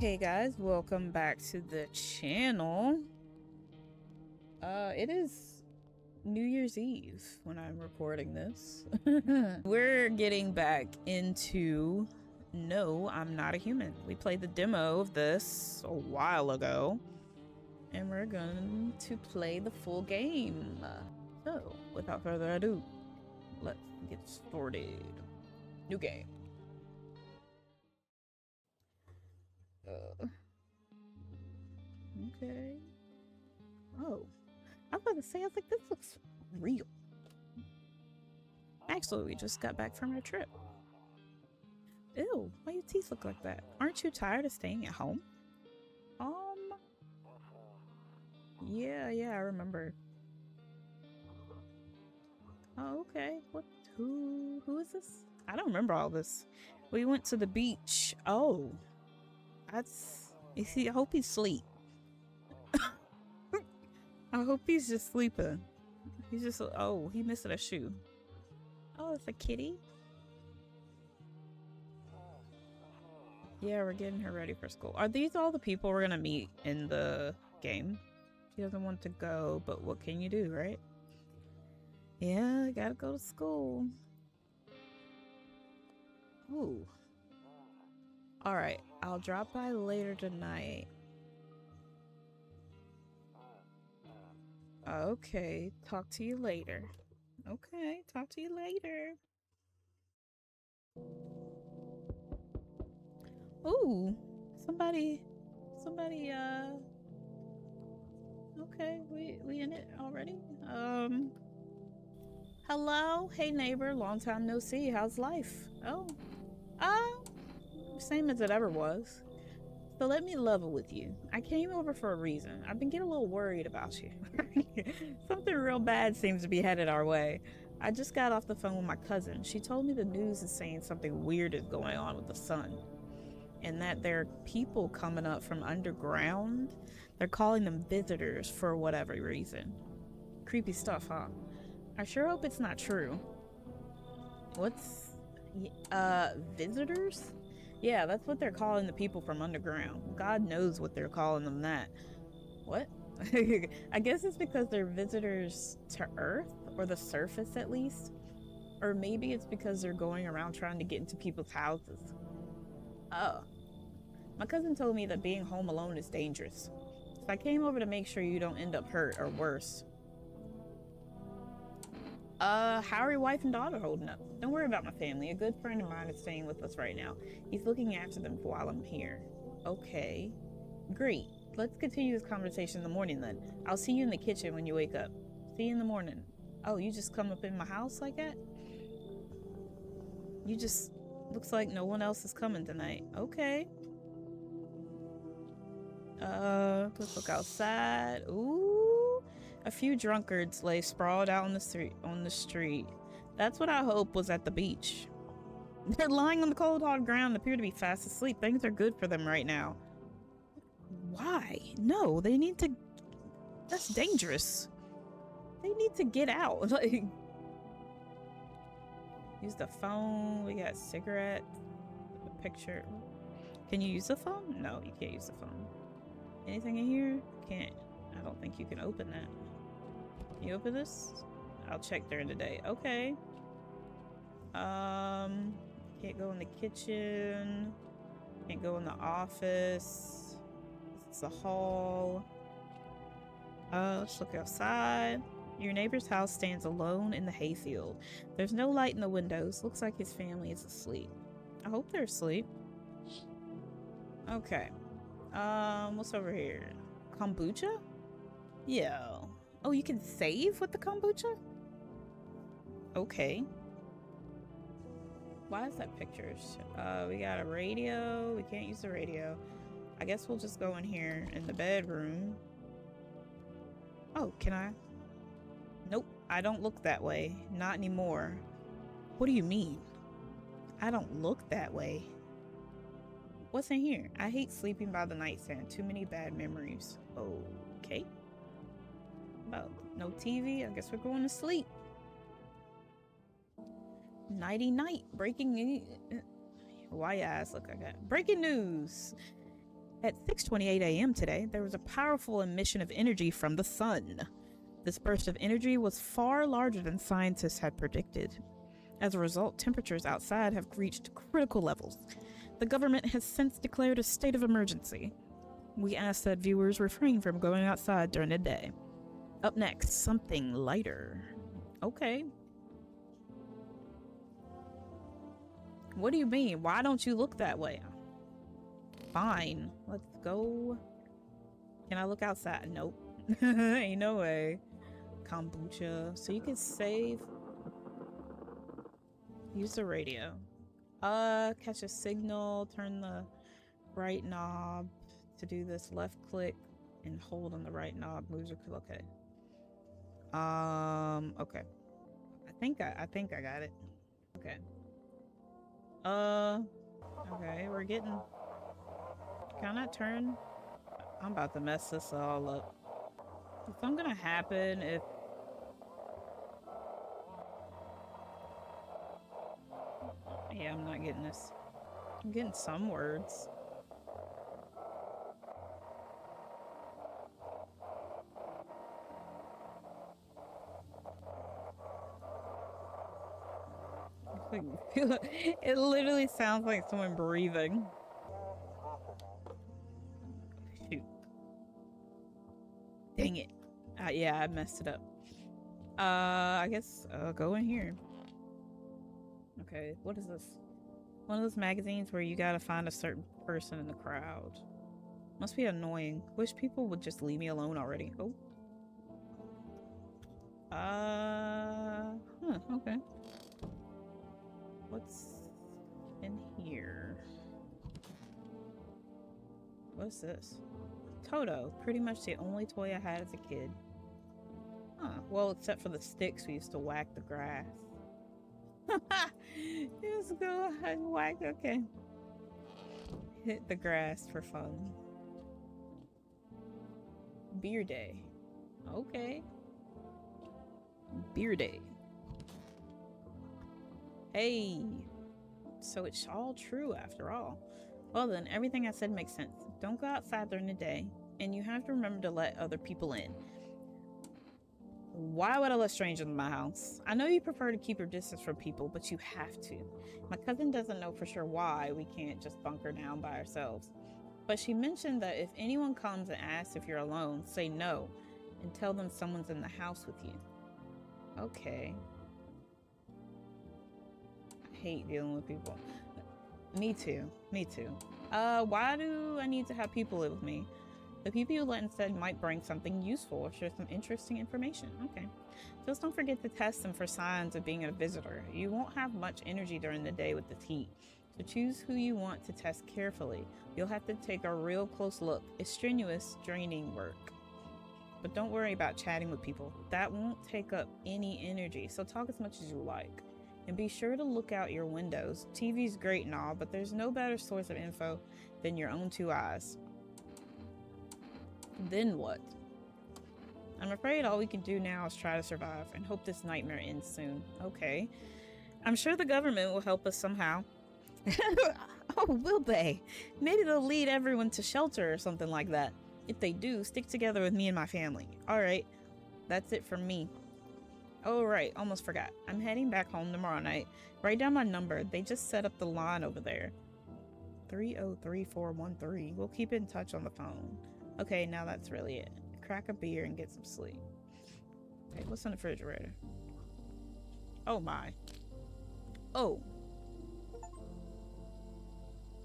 Hey guys, welcome back to the channel. It is New Year's Eve when I'm recording this. We're getting back into No, I'm Not a Human. We played the demo of this a while ago, and we're going to play the full game. So, without further ado, let's get started. New game. Okay. Oh. I was about to say, I was like, this looks real. Actually, we just got back from our trip. Ew, why your teeth look like that? Aren't you tired of staying at home? Yeah, I remember. Oh, okay. Who is this? I don't remember all this. We went to the beach. Oh, you see, I hope he's asleep. I hope he's just sleeping. Oh, he missed a shoe. Oh, it's a kitty? Yeah, we're getting her ready for school. Are these all the people we're gonna meet in the game? She doesn't want to go, but what can you do, right? Yeah, gotta go to school. Ooh. Alright, I'll drop by later tonight. Okay, talk to you later. Okay, talk to you later. Ooh, somebody, okay, we in it already? Hello? Hey neighbor, long time no see, how's life? Oh, same as it ever was. So let me level with you. I came over for a reason. I've been getting a little worried about you. Something real bad seems to be headed our way. I just got off the phone with my cousin. She told me the news is saying something weird is going on with the sun, and that there are people coming up from underground. They're calling them visitors for whatever reason. Creepy stuff, huh? I sure hope it's not true. What's... visitors? Yeah, that's what they're calling the people from underground. God knows what they're calling them that. What? I guess it's because they're visitors to Earth, or the surface at least. Or maybe it's because they're going around trying to get into people's houses. Oh. My cousin told me that being home alone is dangerous. So I came over to make sure you don't end up hurt or worse. How are your wife and daughter holding up? Don't worry about my family. A good friend of mine is staying with us right now. He's looking after them while I'm here. Okay. Great. Let's continue this conversation in the morning then. I'll see you in the kitchen when you wake up. See you in the morning. Oh, you just come up in my house like that? You just... Looks like no one else is coming tonight. Okay. Let's look outside. Ooh. A few drunkards lay sprawled out on the street. That's what I hope was at the beach. They're lying on the cold hard ground and appear to be fast asleep. Things are good for them right now. Why? No, they need to... That's dangerous. They need to get out. Like... Use the phone. We got cigarettes. A picture. Can you use the phone? No, you can't use the phone. Anything in here? Can't. I don't think you can open that. Can you open this? I'll check during the day. Okay. Can't go in the kitchen. Can't go in the office. It's the hall. Let's look outside. Your neighbor's house stands alone in the hayfield. There's no light in the windows. Looks like his family is asleep. I hope they're asleep. Okay. What's over here? Kombucha? Yo. Oh, you can save with the kombucha? Okay. Why is that pictures? We got a radio. We can't use the radio. I guess we'll just go in here in the bedroom. Oh, can I? Nope, I don't look that way. Not anymore. What do you mean? I don't look that way. What's in here? I hate sleeping by the nightstand. Too many bad memories. Okay. Well, no TV. I guess we're going to sleep. Nighty night. Breaking news. Why your eyes look like that? Breaking news. At 6:28 a.m. today, there was a powerful emission of energy from the sun. This burst of energy was far larger than scientists had predicted. As a result, temperatures outside have reached critical levels. The government has since declared a state of emergency. We ask that viewers refrain from going outside during the day. Up next, something lighter. Okay. What do you mean? Why don't you look that way? Fine. Let's go. Can I look outside? Nope. Ain't no way. Kombucha. So you can save. Use the radio. Catch a signal. Turn the right knob to do this. Left click and hold on the right knob. Moves your. Okay. Okay. I think I got it. Okay. Okay, we're getting. Can I turn? I'm about to mess this all up. Is something gonna happen if. Yeah, I'm not getting this. I'm getting some words. It literally sounds like someone breathing. Shoot. Dang it. Yeah, I messed it up. I guess go in here. Okay, what is this? One of those magazines where you gotta find a certain person in the crowd. Must be annoying. Wish people would just leave me alone already. Oh. Okay. What's in here? What's this? Toto. Pretty much the only toy I had as a kid. Huh. Well, except for the sticks we used to whack the grass. Just go and whack. Okay. Hit the grass for fun. Beer day. Okay. Beer day. Hey. So it's all true after all. Well then, everything I said makes sense. Don't go outside during the day, and you have to remember to let other people in. Why would I let strangers in my house? I know you prefer to keep your distance from people, but you have to. My cousin doesn't know for sure why we can't just bunker down by ourselves. But she mentioned that if anyone comes and asks if you're alone, say no, and tell them someone's in the house with you. Okay. I hate dealing with people. Me too. Me too. Why do I need to have people live with me? The people you let instead might bring something useful or share some interesting information. Okay. Just don't forget to test them for signs of being a visitor. You won't have much energy during the day with this heat, so choose who you want to test carefully. You'll have to take a real close look. It's strenuous, draining work. But don't worry about chatting with people. That won't take up any energy, so talk as much as you like. And be sure to look out your windows. TV's great and all, but there's no better source of info than your own two eyes. Then what? I'm afraid all we can do now is try to survive and hope this nightmare ends soon. Okay. I'm sure the government will help us somehow. Oh, will they? Maybe they'll lead everyone to shelter or something like that. If they do, stick together with me and my family. Alright. That's it from me. Oh, right. Almost forgot. I'm heading back home tomorrow night. Write down my number. They just set up the line over there. 303413. We'll keep in touch on the phone. Okay, now that's really it. Crack a beer and get some sleep. Okay, what's in the refrigerator? Oh my. Oh.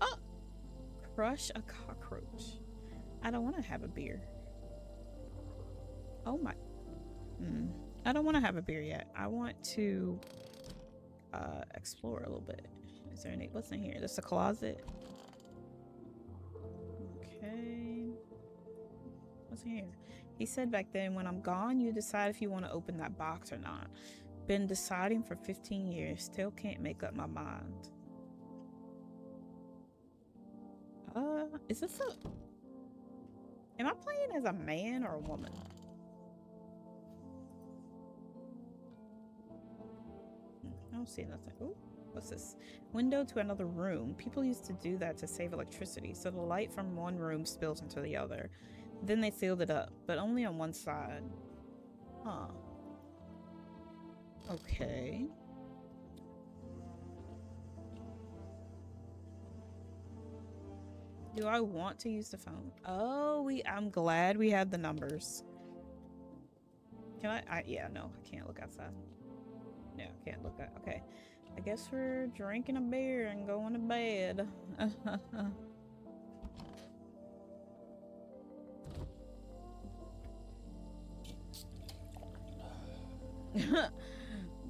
Oh! Crush a cockroach. I don't want to have a beer. Oh my. I don't want to have a beer yet. I want to explore a little bit. Is there any? What's in here? There's a closet. Okay. What's in here? He said back then, when I'm gone, you decide if you want to open that box or not. Been deciding for 15 years. Still can't make up my mind. Is this a... Am I playing as a man or a woman? I don't see nothing. Ooh. What's this? Window to another room. People used to do that to save electricity, so the light from one room spills into the other. Then they sealed it up, but only on one side. Huh. Okay. Do I want to use the phone? Oh, I'm glad we had the numbers. Can I yeah, no, I can't look outside. No, I can't look out. Okay. I guess we're drinking a beer and going to bed.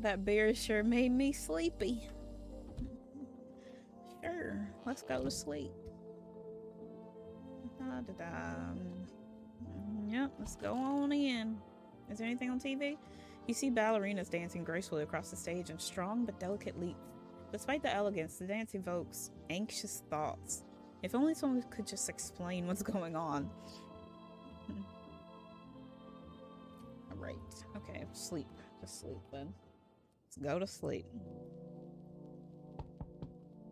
That beer sure made me sleepy. Sure, let's go to sleep. Yep, let's go on in. Is there anything on TV? You see ballerinas dancing gracefully across the stage in strong but delicate leaps. Despite the elegance, the dance evokes anxious thoughts. If only someone could just explain what's going on. Alright, okay, sleep. Just sleep then. Let's go to sleep.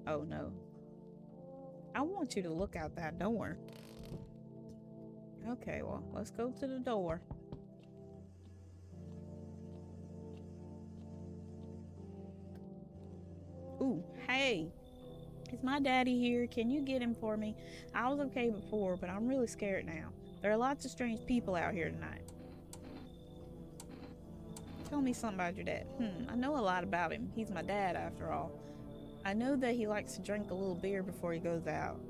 Oh no. I want you to look out that door. Okay, well, let's go to the door. Ooh, hey. Is my daddy here? Can you get him for me? I was okay before, but I'm really scared now. There are lots of strange people out here tonight. Tell me something about your dad. I know a lot about him. He's my dad, after all. I know that he likes to drink a little beer before he goes out.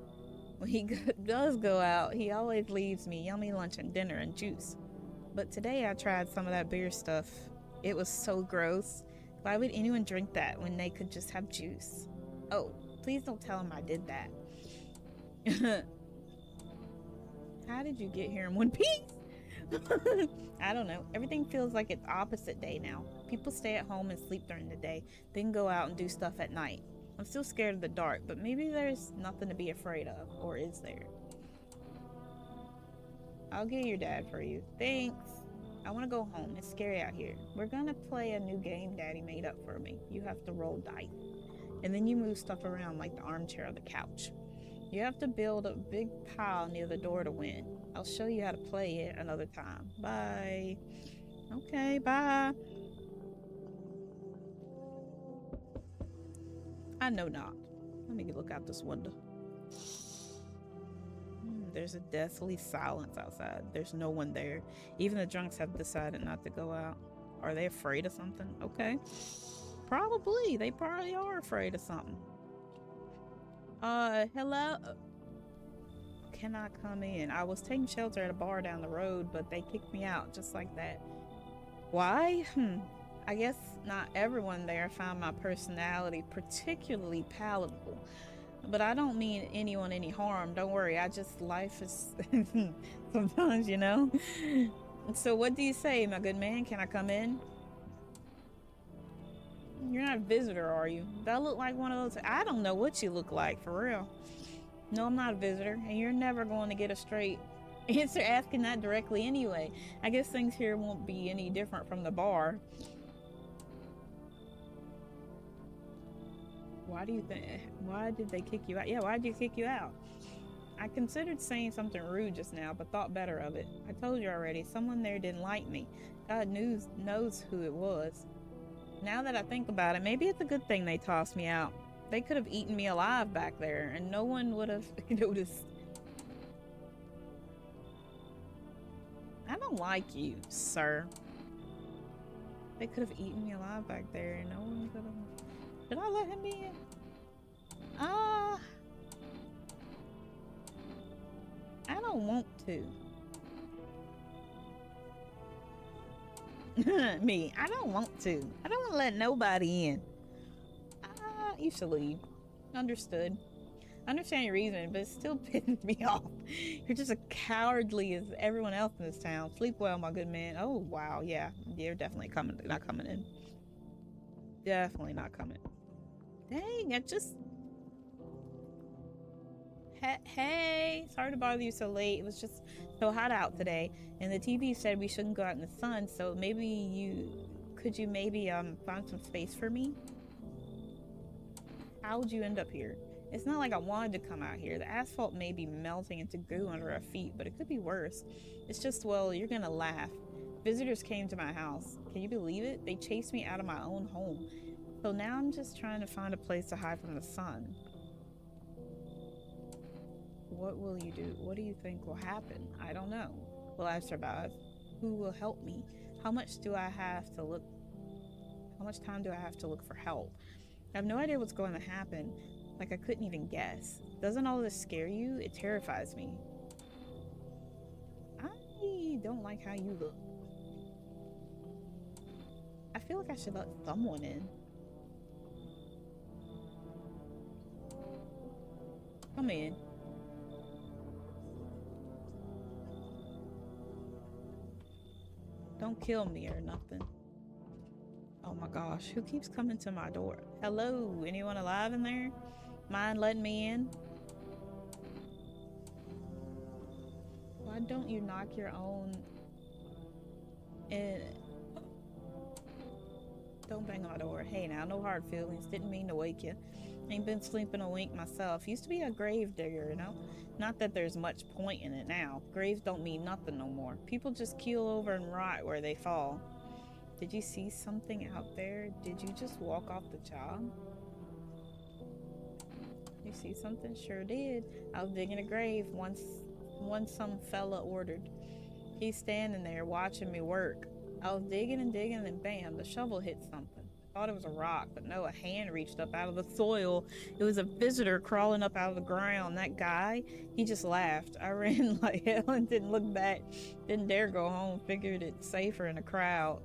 When he does go out, he always leaves me yummy lunch and dinner and juice. But today I tried some of that beer stuff. It was so gross. Why would anyone drink that when they could just have juice? Oh, please don't tell him I did that. How did you get here in one piece? I don't know. Everything feels like it's opposite day now. People stay at home and sleep during the day, then go out and do stuff at night. I'm still scared of the dark, but maybe there's nothing to be afraid of. Or is there? I'll get your dad for you. Thanks. I want to go home. It's scary out here. We're gonna play a new game Daddy made up for me. You have to roll dice. And then you move stuff around like the armchair or the couch. You have to build a big pile near the door to win. I'll show you how to play it another time. Bye. Okay, bye. I know not. Let me look out this window. There's a deathly silence outside. There's no one there. Even the drunks have decided not to go out. Are they afraid of something? Okay. Probably. They probably are afraid of something. Hello? Can I come in? I was taking shelter at a bar down the road, but they kicked me out just like that. Why? I guess not everyone there found my personality particularly palatable. But I don't mean anyone any harm. Don't worry. Life is sometimes, you know. So what do you say, my good man? Can I come in? You're not a visitor, are you? Do I look like one of those? I don't know what you look like, for real. No, I'm not a visitor, and you're never going to get a straight answer asking that directly anyway. I guess things here won't be any different from the bar. Why did they kick you out? Yeah, why did you kick you out? I considered saying something rude just now, but thought better of it. I told you already, someone there didn't like me. God knows who it was. Now that I think about it, maybe it's a good thing they tossed me out. They could have eaten me alive back there, and no one would have noticed. I don't like you, sir. They could have eaten me alive back there, and no one could have... Did I let him in? I don't want to. Me, I don't want to. I don't want to let nobody in. You should leave. Understood. I understand your reason, but it still pisses me off. You're just as cowardly as everyone else in this town. Sleep well, my good man. Oh, wow, yeah. You're definitely not coming in. Definitely not coming. Dang, I just... Hey, sorry to bother you so late. It was just so hot out today, and the TV said we shouldn't go out in the sun, so maybe could you maybe find some space for me? How'd you end up here? It's not like I wanted to come out here. The asphalt may be melting into goo under our feet, but it could be worse. It's just, well, you're gonna laugh. Visitors came to my house. Can you believe it? They chased me out of my own home. So now I'm just trying to find a place to hide from the sun. What will you do? What do you think will happen? I don't know. Will I survive? Who will help me? How much do I have to look? How much time do I have to look for help? I have no idea what's going to happen. Like, I couldn't even guess. Doesn't all this scare you? It terrifies me. I don't like how you look. I feel like I should let someone in. Come in. Don't kill me or nothing. Oh my gosh, who keeps coming to my door? Hello, anyone alive in there? Mind letting me in? Why don't you knock your own in? Don't bang on my door. Hey now, no hard feelings. Didn't mean to wake you. Ain't been sleeping a wink myself. Used to be a grave digger, you know? Not that there's much point in it now. Graves don't mean nothing no more. People just keel over and rot where they fall. Did you see something out there? Did you just walk off the job? You see something? Sure did. I was digging a grave once some fella ordered. He's standing there watching me work. I was digging and digging and bam, the shovel hit something. Thought it was a rock, but no, a hand reached up out of the soil. It was a visitor crawling up out of the ground. That guy, he just laughed. I ran like hell and didn't look back. Didn't dare go home. Figured it's safer in a crowd.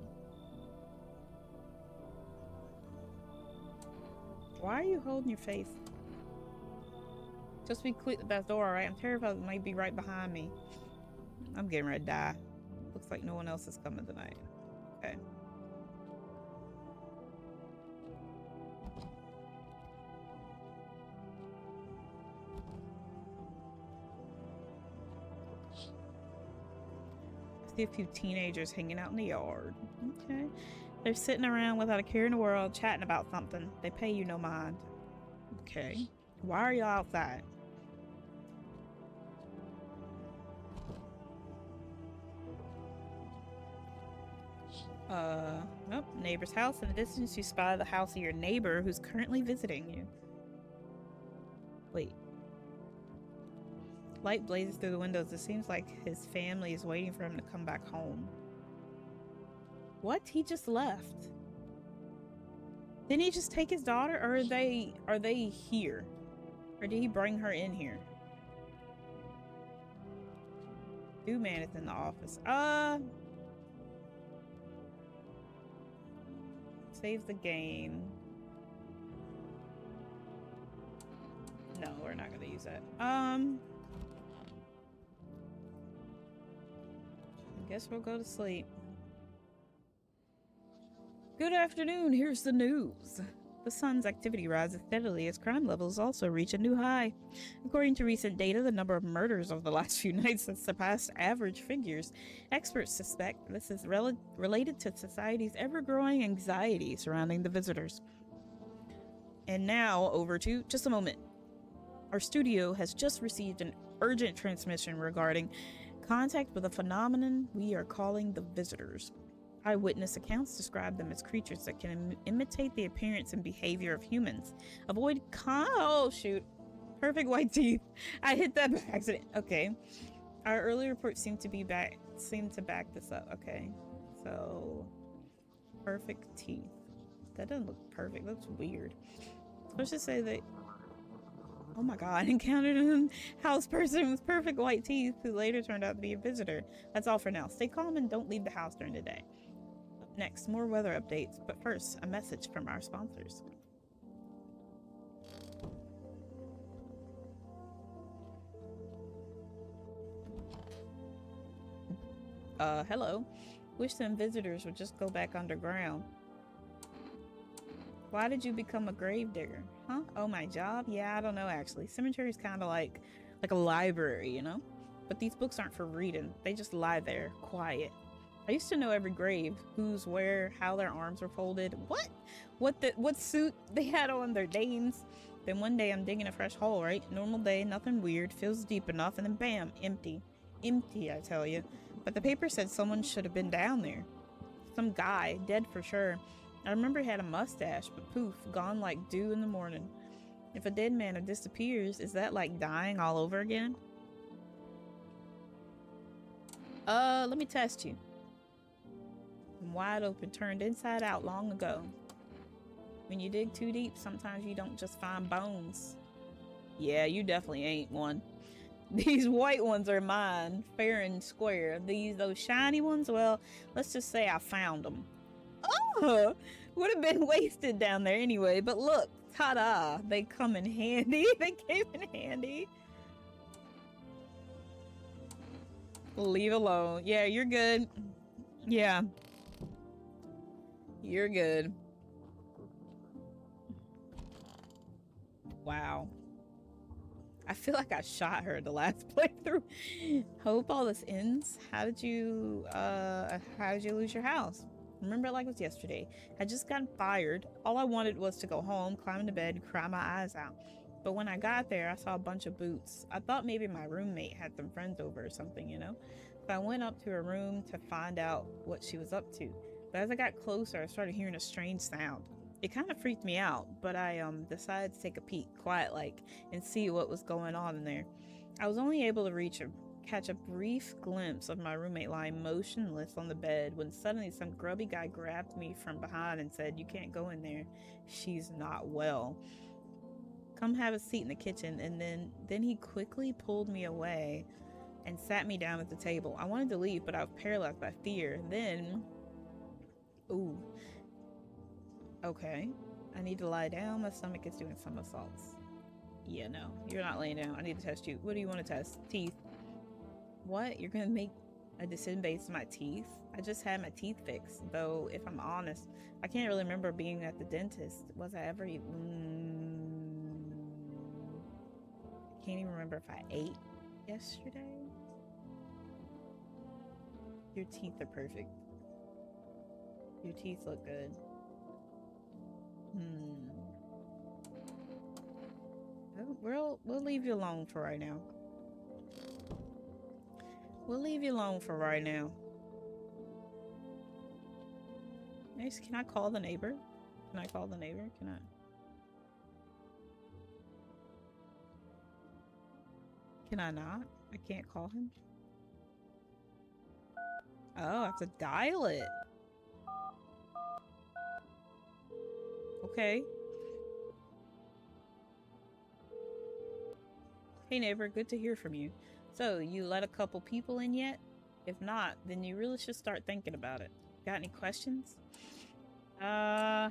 Why are you holding your face? Just be quick with that door, alright? I'm terrified it might be right behind me. I'm getting ready to die. Looks like no one else is coming tonight. Okay. I see a few teenagers hanging out in the yard. Okay. They're sitting around without a care in the world, chatting about something. They pay you no mind. Okay. Why are y'all outside? Nope. Neighbor's house. In the distance, you spy the house of your neighbor who's currently visiting you. Wait. Light blazes through the windows. It seems like his family is waiting for him to come back home. What? He just left. Didn't he just take his daughter? Or are they here? Or did he bring her in here? Two man is in the office. Save the game. No, we're not gonna use that. I guess we'll go to sleep. Good afternoon, here's the news. The sun's activity rises steadily as crime levels also reach a new high. According to recent data, the number of murders over the last few nights has surpassed average figures. Experts suspect this is related to society's ever-growing anxiety surrounding the visitors. And now, over to just a moment. Our studio has just received an urgent transmission regarding contact with a phenomenon we are calling the visitors. Eyewitness accounts describe them as creatures that can imitate the appearance and behavior of humans. Avoid oh shoot. Perfect white teeth. I hit that by accident. Okay. Our early reports seem to back this up. Okay. So perfect teeth. That doesn't look perfect. That's weird. Let's just say that oh my god, encountered a house person with perfect white teeth who later turned out to be a visitor. That's all for now. Stay calm and don't leave the house during the day. Up next, more weather updates, but first, a message from our sponsors. Hello. Wish some visitors would just go back underground. Why did you become a gravedigger? Huh? Oh, my job? Yeah, I don't know actually. Cemetery's kind of like a library, you know? But these books aren't for reading. They just lie there, quiet. I used to know every grave, who's where, how their arms were folded, what suit they had on, their names. Then one day I'm digging a fresh hole, right? Normal day, nothing weird, feels deep enough, and then bam, empty. Empty, I tell you. But the paper said someone should have been down there. Some guy, dead for sure. I remember he had a mustache, but poof, gone like dew in the morning. If a dead man disappears, is that like dying all over again? Let me test you. I'm wide open, turned inside out long ago. When you dig too deep, sometimes you don't just find bones. Yeah, you definitely ain't one. These white ones are mine, fair and square. Those shiny ones, well, let's just say I found them. Oh, would have been wasted down there anyway, but look, ta-da, they come in handy. They came in handy. Leave alone. Yeah, you're good. Yeah. You're good. Wow. I feel like I shot her the last playthrough. Hope all this ends. How did you lose your house? Remember it like it was yesterday. I just gotten fired. All I wanted was to go home, climb into bed, cry my eyes out. But when I got there, I saw a bunch of boots. I thought maybe my roommate had some friends over or something, you know? So I went up to her room to find out what she was up to. But as I got closer, I started hearing a strange sound. It kind of freaked me out, but I decided to take a peek, quiet like, and see what was going on in there. I was only able to catch a brief glimpse of my roommate lying motionless on the bed when suddenly some grubby guy grabbed me from behind and said, "You can't go in there. She's not well. Come have a seat in the kitchen." And then he quickly pulled me away and sat me down at the table. I wanted to leave, but I was paralyzed by fear. Then, ooh. Okay. I need to lie down. My stomach is doing somersaults. Yeah, no. You're not laying down. I need to test you. What do you want to test? Teeth. What? You're gonna make a decision based on my teeth? I just had my teeth fixed. Though, if I'm honest, I can't really remember being at the dentist. Was I ever even... I can't even remember if I ate yesterday. Your teeth are perfect. Your teeth look good. We'll leave you alone for right now. We'll leave you alone for right now. Nice. Can I call the neighbor? Can I call the neighbor? Can I? Can I not? I can't call him? Oh, I have to dial it. Okay. Hey neighbor, good to hear from you. So, you let a couple people in yet? If not, then you really should start thinking about it. Got any questions? Yeah,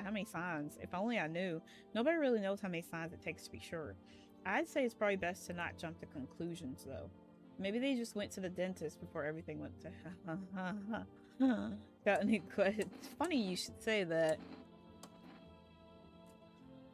how many signs? If only I knew. Nobody really knows how many signs it takes to be sure. I'd say it's probably best to not jump to conclusions, though. Maybe they just went to the dentist before everything went to... Got any questions? It's funny you should say that.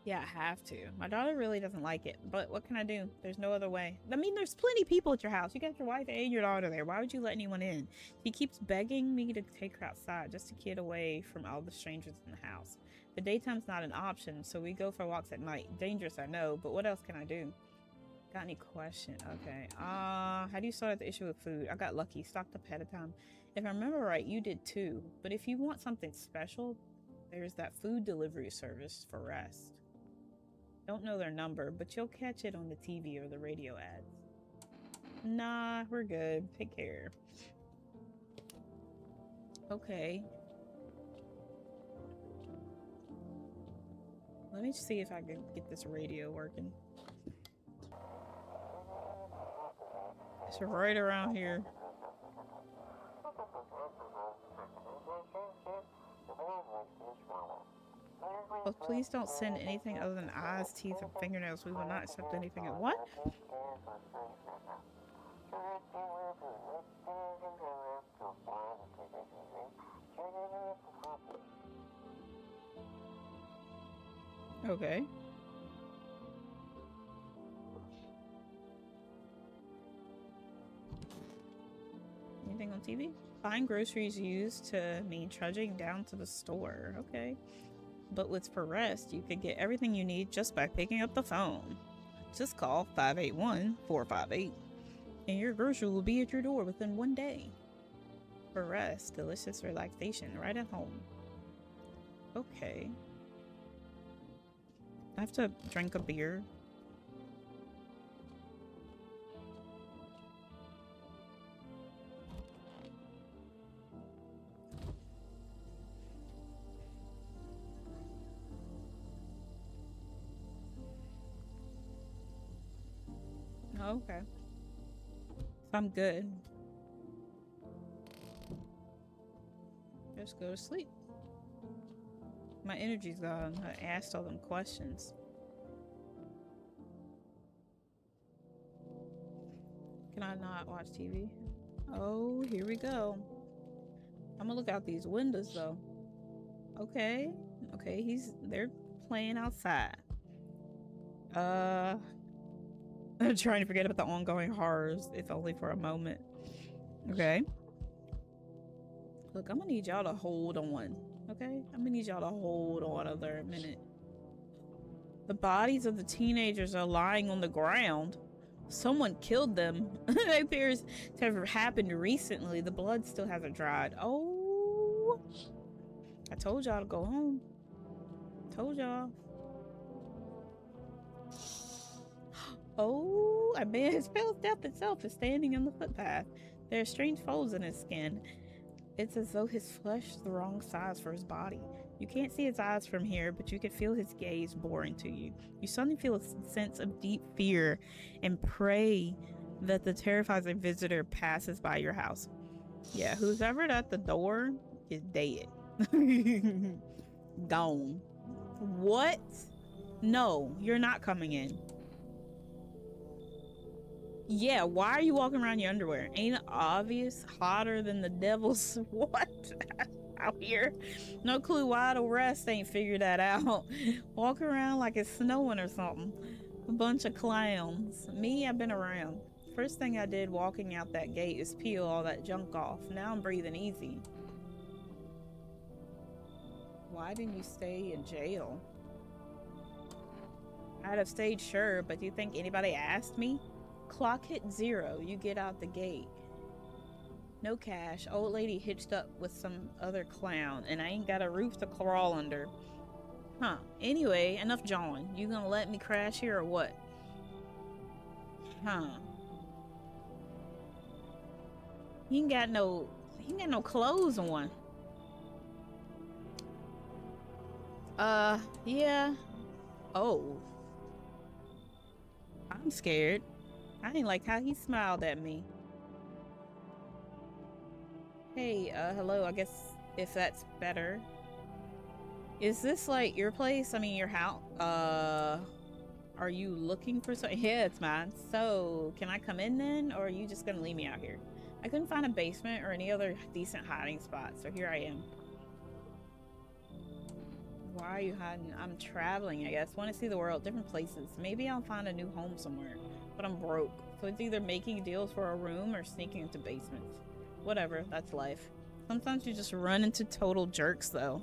Yeah, I have to. My daughter really doesn't like it, but what can I do? There's no other way. I mean, there's plenty of people at your house. You got your wife and your daughter there. Why would you let anyone in? He keeps begging me to take her outside just to get away from all the strangers in the house. The daytime's not an option, so we go for walks at night. Dangerous, I know, but what else can I do? Got any question? Okay. How do you sort out the issue with food? I got lucky. Stocked up ahead of time. If I remember right, you did too. But if you want something special, there's that food delivery service for rest. Don't know their number, but you'll catch it on the TV or the radio ads. Nah, we're good. Take care. Okay. Let me see if I can get this radio working. It's right around here. Oh, please don't send anything other than eyes, teeth, and fingernails. We will not accept anything. What? Okay. Anything on TV? Buying groceries used to mean trudging down to the store. Okay. But with For Rest, you can get everything you need just by picking up the phone. Just call 581-458 and your grocery will be at your door within 1 day. For Rest, delicious relaxation right at home. Okay. I have to drink a beer. Oh, okay. So I'm good. Just go to sleep. My energy's gone. I asked all them questions. Can I not watch TV? Oh, here we go. I'm gonna look out these windows though. Okay. Okay, they're playing outside. I'm trying to forget about the ongoing horrors, if only for a moment. Okay. Look, I'm gonna need y'all to hold on. Okay? I'm gonna need y'all to hold on a minute. The bodies of the teenagers are lying on the ground. Someone killed them. It appears to have happened recently. The blood still hasn't dried. Oh. I told y'all to go home. Told y'all. Oh, a man's pale death itself is standing on the footpath. There are strange folds in his skin. It's as though his flesh is the wrong size for his body. You can't see his eyes from here, but you can feel his gaze boring to you. You suddenly feel a sense of deep fear and pray that the terrifying visitor passes by your house. Yeah, who's ever at the door is dead. Gone. What? No, you're not coming in. Yeah, why are you walking around in your underwear? Ain't it obvious? Hotter than the devil's what? Out here. No clue why the rest ain't figured that out. Walk around like it's snowing or something. A bunch of clowns. Me, I've been around. First thing I did walking out that gate is peel all that junk off. Now I'm breathing easy. Why didn't you stay in jail? I'd have stayed, sure, but do you think anybody asked me? Clock hit 0, you get out the gate. No cash, old lady hitched up with some other clown, and I ain't got a roof to crawl under. Huh, anyway, enough jawing. You gonna let me crash here or what? Huh. He ain't got no clothes on. Yeah. Oh. I'm scared. I didn't like how he smiled at me. Hey, hello, I guess if that's better. Is this like your place? I mean, your house? Are you looking for something? Yeah, it's mine. So, can I come in then? Or are you just gonna leave me out here? I couldn't find a basement or any other decent hiding spot, so here I am. Why are you hiding? I'm traveling, I guess. Want to see the world, different places. Maybe I'll find a new home somewhere. But I'm broke. So it's either making deals for a room or sneaking into basements. Whatever, that's life. Sometimes you just run into total jerks, though.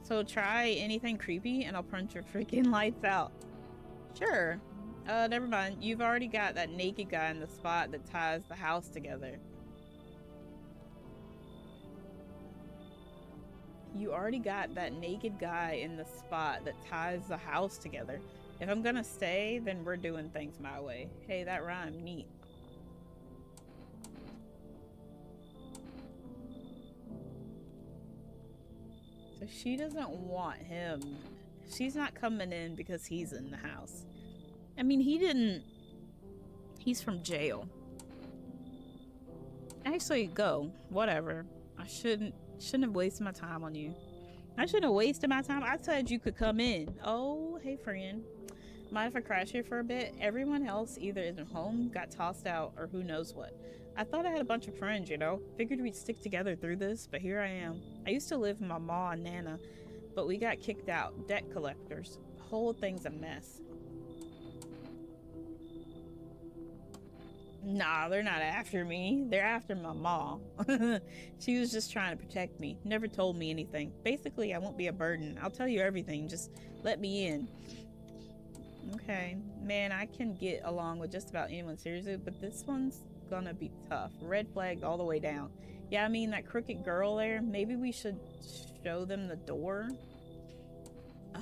So try anything creepy and I'll punch your freaking lights out. Sure. Never mind. You've already got that naked guy in the spot that ties the house together. You already got that naked guy in the spot that ties the house together. If I'm gonna stay, then we're doing things my way. Hey, that rhymed. Neat. So she doesn't want him. She's not coming in because he's in the house. I mean, he's from jail. Actually, go. Whatever. I shouldn't have wasted my time on you. I shouldn't have wasted my time. I said you could come in. Oh, hey friend. Mind if I crash here for a bit? Everyone else either isn't home, got tossed out, or who knows what. I thought I had a bunch of friends, you know? Figured we'd stick together through this, but here I am. I used to live with my ma and Nana, but we got kicked out. Debt collectors. The whole thing's a mess. Nah, they're not after me. They're after my mom. She was just trying to protect me. Never told me anything. Basically, I won't be a burden. I'll tell you everything. Just let me in. Okay. Man, I can get along with just about anyone, seriously, but this one's gonna be tough. Red flags all the way down. Yeah, I mean, that crooked girl there, maybe we should show them the door? Uh...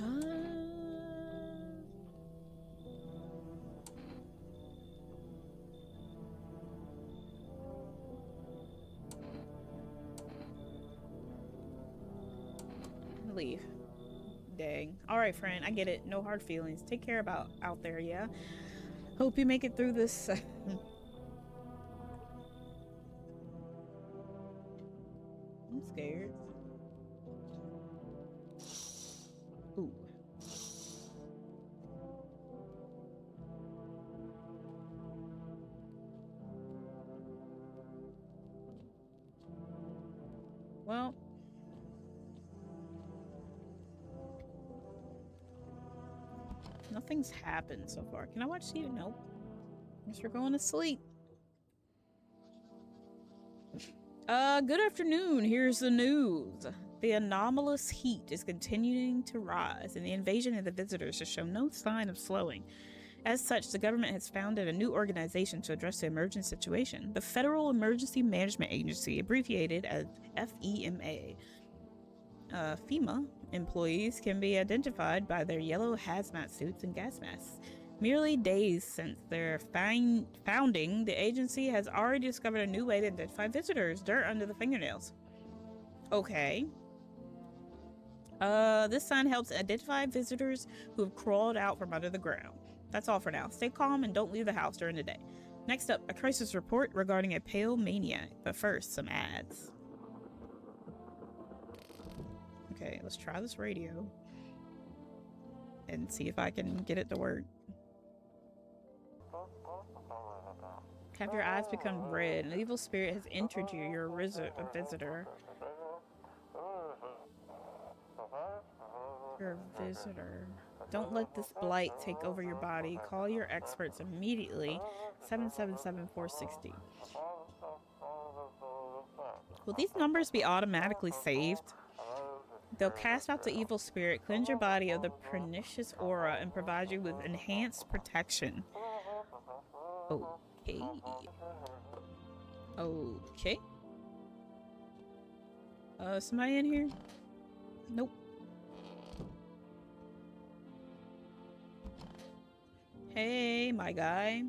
Leave. Dang. Alright, friend, I get it. No hard feelings. Take care about out there, yeah? Hope you make it through this. I'm scared. Ooh. Well. Nothing's happened so far. Can I watch TV? Nope. Guess we're going to sleep. Good afternoon. Here's the news. The anomalous heat is continuing to rise, and the invasion of the visitors has shown no sign of slowing. As such, the government has founded a new organization to address the emergent situation, the Federal Emergency Management Agency, abbreviated as FEMA. FEMA employees can be identified by their yellow hazmat suits and gas masks. Merely days since their founding, the agency has already discovered a new way to identify visitors: dirt under the fingernails. Okay. This sign helps identify visitors who have crawled out from under the ground. That's all for now. Stay calm and don't leave the house during the day. Next up, a crisis report regarding a pale maniac. But first, some ads. Okay, let's try this radio and see if I can get it to work. Have your eyes become red? An evil spirit has entered you. You're a visitor. You're a visitor. Don't let this blight take over your body. Call your experts immediately. 777-460. Will these numbers be automatically saved? They'll cast out the evil spirit, cleanse your body of the pernicious aura, and provide you with enhanced protection. Okay. Okay. Somebody in here? Nope. Hey, my guy.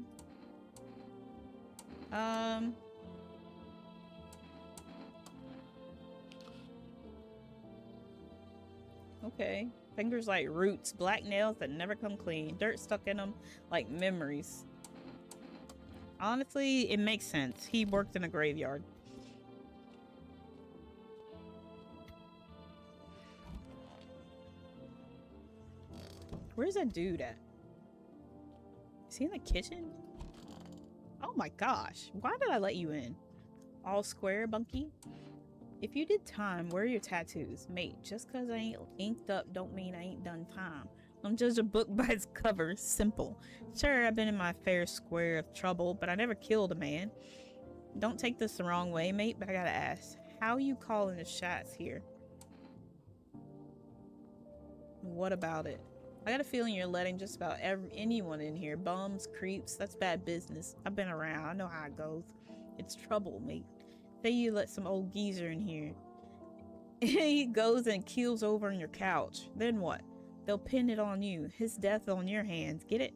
Okay. Fingers like roots, black nails that never come clean, dirt stuck in them like memories. Honestly, it makes sense. He worked in a graveyard. Where's that dude at? Is he in the kitchen? Oh my gosh. Why did I let you in? All square, Bunky? If you did time, where are your tattoos? Mate, just cause I ain't inked up don't mean I ain't done time. Don't judge a book by its cover. Simple. Sure, I've been in my fair square of trouble, but I never killed a man. Don't take this the wrong way, mate, but I gotta ask. How you calling the shots here? What about it? I got a feeling you're letting just about anyone in here. Bums, creeps, that's bad business. I've been around. I know how it goes. It's trouble, mate. Say you let some old geezer in here. He goes and keels over on your couch. Then what? They'll pin it on you. His death on your hands. Get it?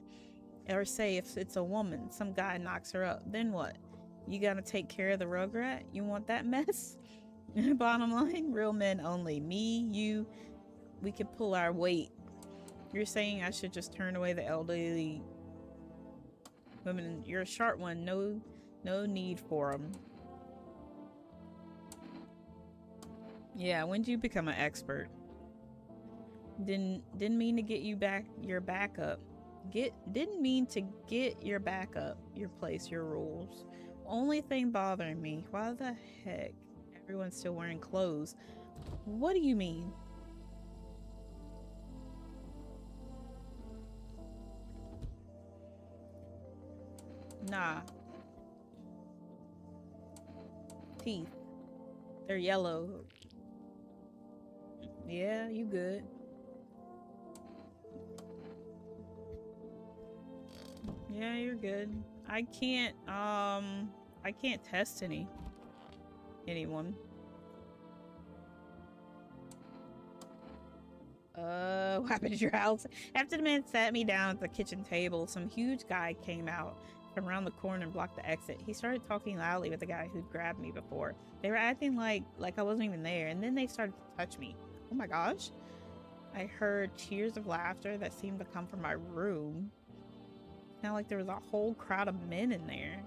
Or say if it's a woman, some guy knocks her up. Then what? You gotta take care of the rugrat? You want that mess? Bottom line, real men only. Me, you, we can pull our weight. You're saying I should just turn away the elderly women. You're a sharp one. No need for them. Yeah, when did you become an expert? Didn't mean to get you back your backup. Didn't mean to get your backup, your place, your rules. Only thing bothering me, why the heck everyone's still wearing clothes? What do you mean? Nah. teeth. They're yellow. Yeah, you good. Yeah, you're good. I can't test anyone. What happened at your house? After the man sat me down at the kitchen table, some huge guy came out from around the corner and blocked the exit. He started talking loudly with the guy who'd grabbed me before. They were acting like I wasn't even there, and then they started to touch me. Oh my gosh. I heard cheers of laughter that seemed to come from my room. Now like there was a whole crowd of men in there.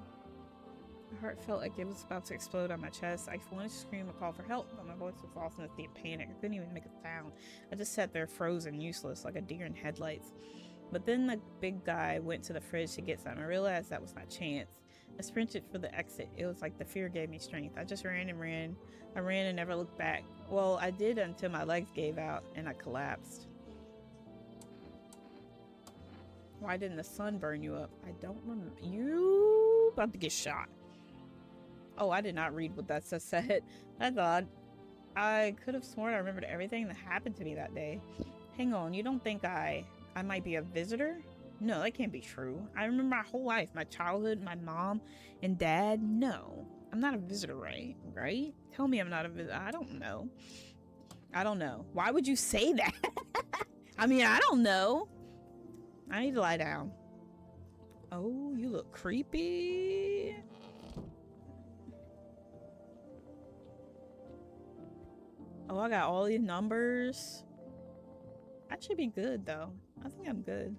My heart felt like it was about to explode on my chest. I wanted to scream a call for help, but my voice was lost in a deep panic. I couldn't even make a sound. I just sat there frozen, useless, like a deer in headlights. But then the big guy went to the fridge to get some. I realized that was my chance. I sprinted for the exit. It was like the fear gave me strength. I just ran and ran. I ran and never looked back. Well, I did until my legs gave out and I collapsed. Why didn't the sun burn you up? I don't remember. You about to get shot. Oh, I did not read what that said. That's odd. I could have sworn I remembered everything that happened to me that day. Hang on, you don't think I might be a visitor? No, that can't be true. I remember my whole life, my childhood, my mom and dad. No, I'm not a visitor, right? Right? Tell me I'm not a visitor. I don't know. I don't know. Why would you say that? I mean, I don't know. I need to lie down. Oh, you look creepy. Oh, I got all these numbers. I should be good though. I think I'm good.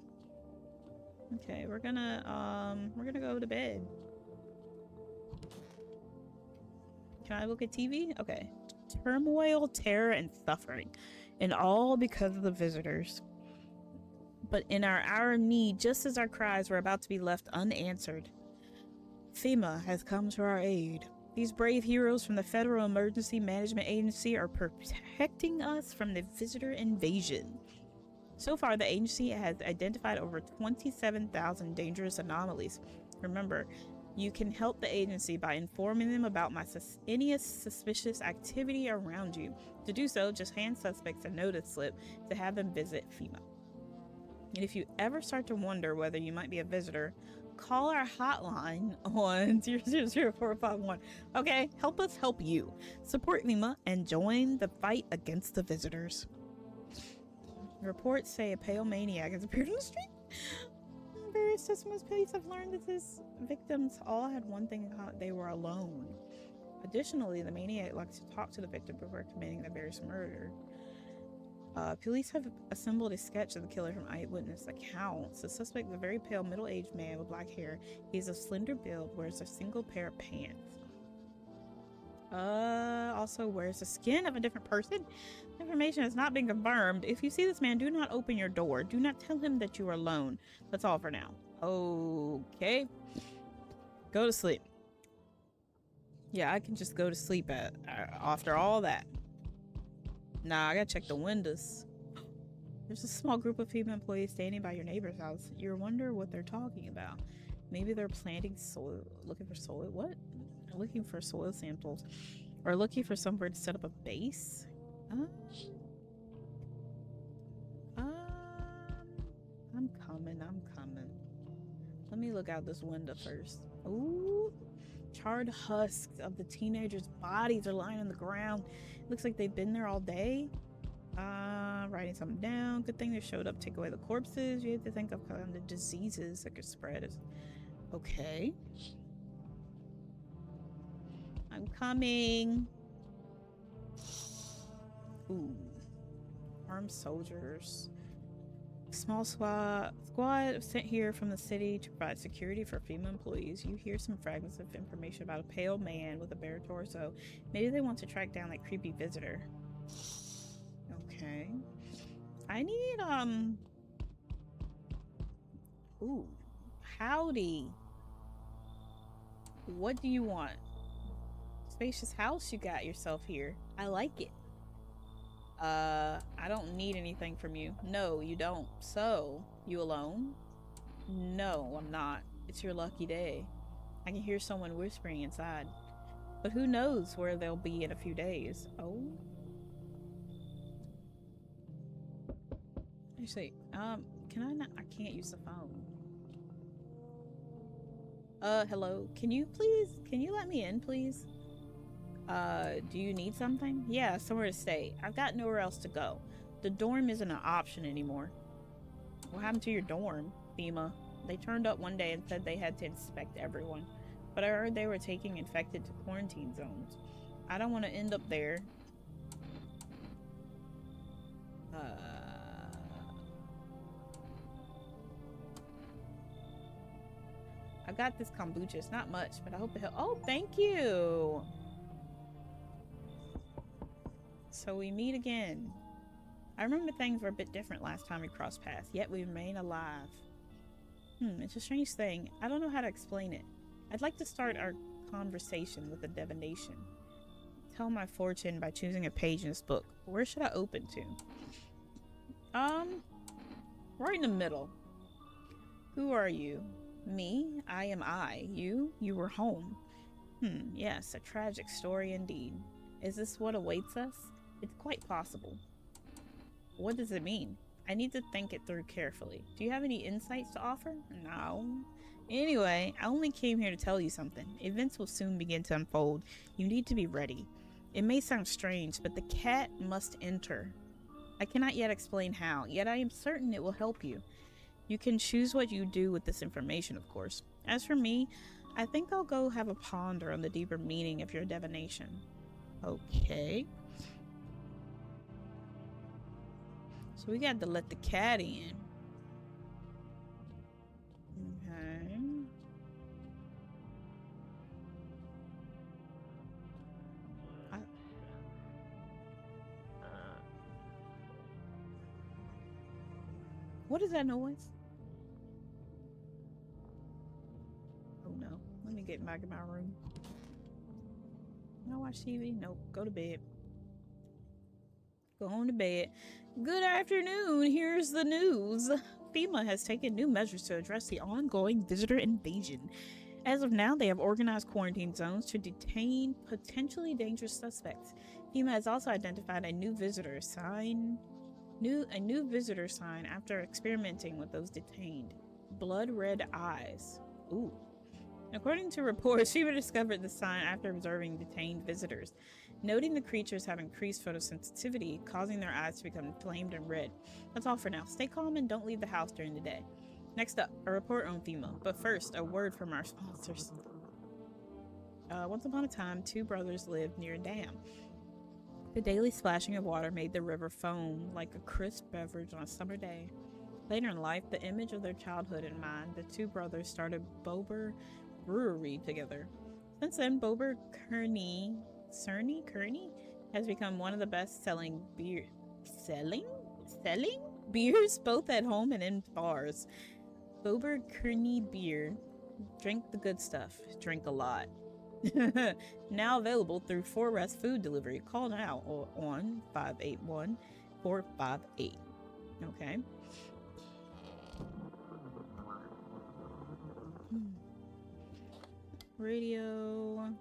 Okay, we're gonna go to bed. Can I look at TV? Okay. Turmoil, terror, and suffering. And all because of the visitors. But in our hour of need, just as our cries were about to be left unanswered, FEMA has come to our aid. These brave heroes from the Federal Emergency Management Agency are protecting us from the visitor invasion. So far, the agency has identified over 27,000 dangerous anomalies. Remember, you can help the agency by informing them about any suspicious activity around you. To do so, just hand suspects a notice slip to have them visit FEMA. And if you ever start to wonder whether you might be a visitor, call our hotline on 000451. Okay, help us help you. Support FEMA and join the fight against the visitors. Reports say a pale maniac has appeared on the street. Various testimonies police have learned that his victims all had one thing in common: they were alone. Additionally, the maniac likes to talk to the victim before committing the various murder. Police have assembled a sketch of the killer from eyewitness accounts. The suspect is a very pale, middle-aged man with black hair. He's a slender build, wears a single pair of pants. Also wears the skin of a different person. Information has not been confirmed. If you see this man, do not open your door. Do not tell him that you are alone. That's all for now. Okay. Go to sleep. Yeah, I can just go to sleep after all that. Nah, I gotta check the windows. There's a small group of FEMA employees standing by your neighbor's house. You wonder what they're talking about. Maybe they're planting soil, looking for soil. What? Looking for soil samples, or looking for somewhere to set up a base. I'm coming. Let me look out this window first. Ooh, charred husks of the teenagers' bodies are lying on the ground. It looks like they've been there all day. Writing something down. Good thing they showed up to take away the corpses. You have to think of kind of the diseases that could spread. Okay. I'm coming. Ooh. Armed soldiers. Small squad sent here from the city to provide security for FEMA employees. You hear some fragments of information about a pale man with a bare torso. Maybe they want to track down that creepy visitor. Okay. I need, Ooh. Howdy. What do you want? Spacious house you got yourself here. I like it. I don't need anything from you. No, you don't. So, you alone? No, I'm not. It's your lucky day. I can hear someone whispering inside. But who knows where they'll be in a few days. Oh. Actually, can I not? I can't use the phone. Hello? Can you let me in, please? Do you need something? Yeah, somewhere to stay. I've got nowhere else to go. The dorm isn't an option anymore. What happened to your dorm, FEMA? They turned up one day and said they had to inspect everyone. But I heard they were taking infected to quarantine zones. I don't want to end up there. I got this kombucha. It's not much, but I hope it helps. Oh, thank you! So we meet again. I remember things were a bit different last time we crossed paths, yet we remain alive. It's a strange thing. I don't know how to explain it. I'd like to start our conversation with a divination. Tell my fortune by choosing a page in this book. Where should I open to? Right in the middle. Who are you? Me? I am I. You? You were home. Yes, a tragic story indeed. Is this what awaits us? It's quite possible. What does it mean? I need to think it through carefully. Do you have any insights to offer? No. Anyway, I only came here to tell you something. Events will soon begin to unfold. You need to be ready. It may sound strange, but the cat must enter. I cannot yet explain how, yet I am certain it will help you. You can choose what you do with this information, of course. As for me, I think I'll go have a ponder on the deeper meaning of your divination. Okay. So we got to let the cat in. Okay. What is that noise? Oh no. Let me get back in my room. Can I watch TV? Nope. Go to bed. Go home to bed. Good afternoon. Here's the news. FEMA has taken new measures to address the ongoing visitor invasion. As of now, they have organized quarantine zones to detain potentially dangerous suspects. FEMA has also identified a new visitor sign after experimenting with those detained. Blood red eyes. Ooh. According to reports, FEMA discovered the sign after observing detained visitors, noting the creatures have increased photosensitivity, causing their eyes to become inflamed and red. That's all for now. Stay calm and don't leave the house during the day. Next up, a report on FEMA. But first, a word from our sponsors. Once upon a time, two brothers lived near a dam. The daily splashing of water made the river foam like a crisp beverage on a summer day. Later in life, the image of their childhood in mind, the two brothers started Bober Brewery together. Since then, Bober Kearney has become one of the best-selling beers both at home and in bars. Bober Kearney beer. Drink the good stuff. Drink a lot. Now available through 4Rest food delivery. Call now on 581-458. Okay. Radio.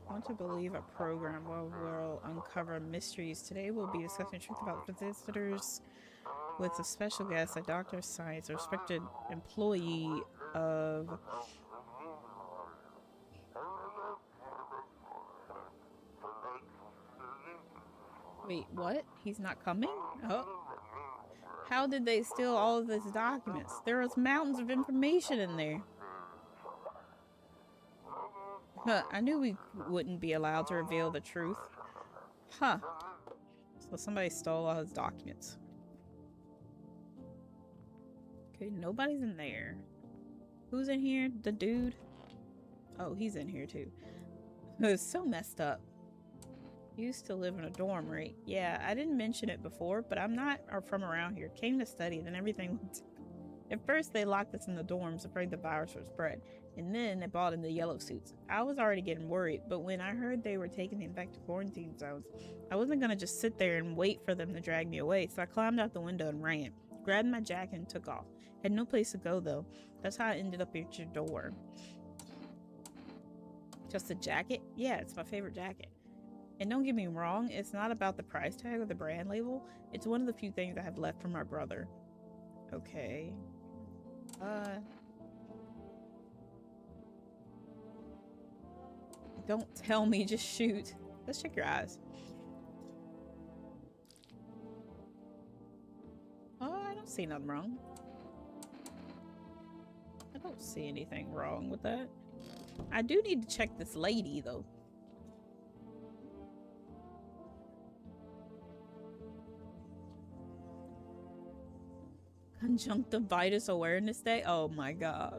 I want to believe a program where we'll uncover mysteries. Today we'll be discussing truth about visitors with a special guest, a doctor of science, a respected employee of... Wait, what? He's not coming? Oh. How did they steal all of these documents? There was mountains of information in there. I knew we wouldn't be allowed to reveal the truth. Huh. So somebody stole all his documents. Okay, nobody's in there. Who's in here? The dude? Oh, he's in here too. It's so messed up. Used to live in a dorm, right? Yeah, I didn't mention it before, but I'm not from around here. Came to study, then everything went... At first, they locked us in the dorms, afraid the virus would spread. And then they brought in the yellow suits. I was already getting worried, but when I heard they were taking the infected quarantine zones, I wasn't gonna just sit there and wait for them to drag me away, so I climbed out the window and ran. Grabbed my jacket and took off. Had no place to go, though. That's how I ended up at your door. Just a jacket? Yeah, it's my favorite jacket. And don't get me wrong, it's not about the price tag or the brand label. It's one of the few things I have left from my brother. Okay. Don't tell me, just shoot. Let's check your eyes. Oh, I don't see nothing wrong. I don't see anything wrong with that. I do need to check this lady, though. Conjunctivitis Awareness Day? Oh my gosh.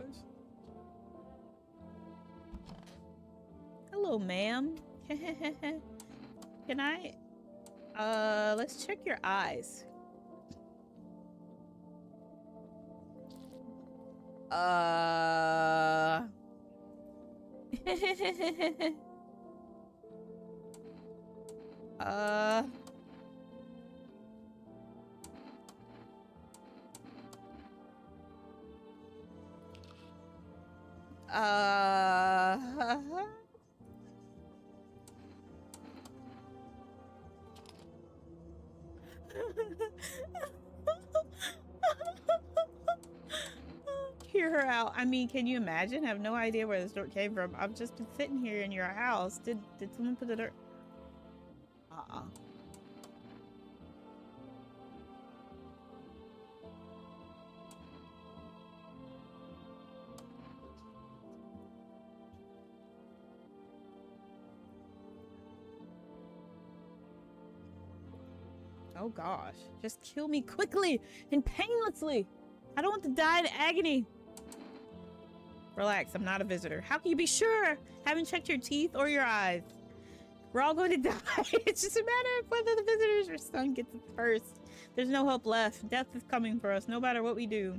Hello, ma'am. Can I... let's check your eyes. Hear her out. I mean, can you imagine? I have no idea where this dirt came from. I've just been sitting here in your house. Did someone put the dirt? Oh gosh. Just kill me quickly and painlessly. I don't want to die in agony. Relax, I'm not a visitor. How can you be sure? Haven't checked your teeth or your eyes. We're all going to die. It's just a matter of whether the visitors or son gets it first. There's no hope left. Death is coming for us, no matter what we do.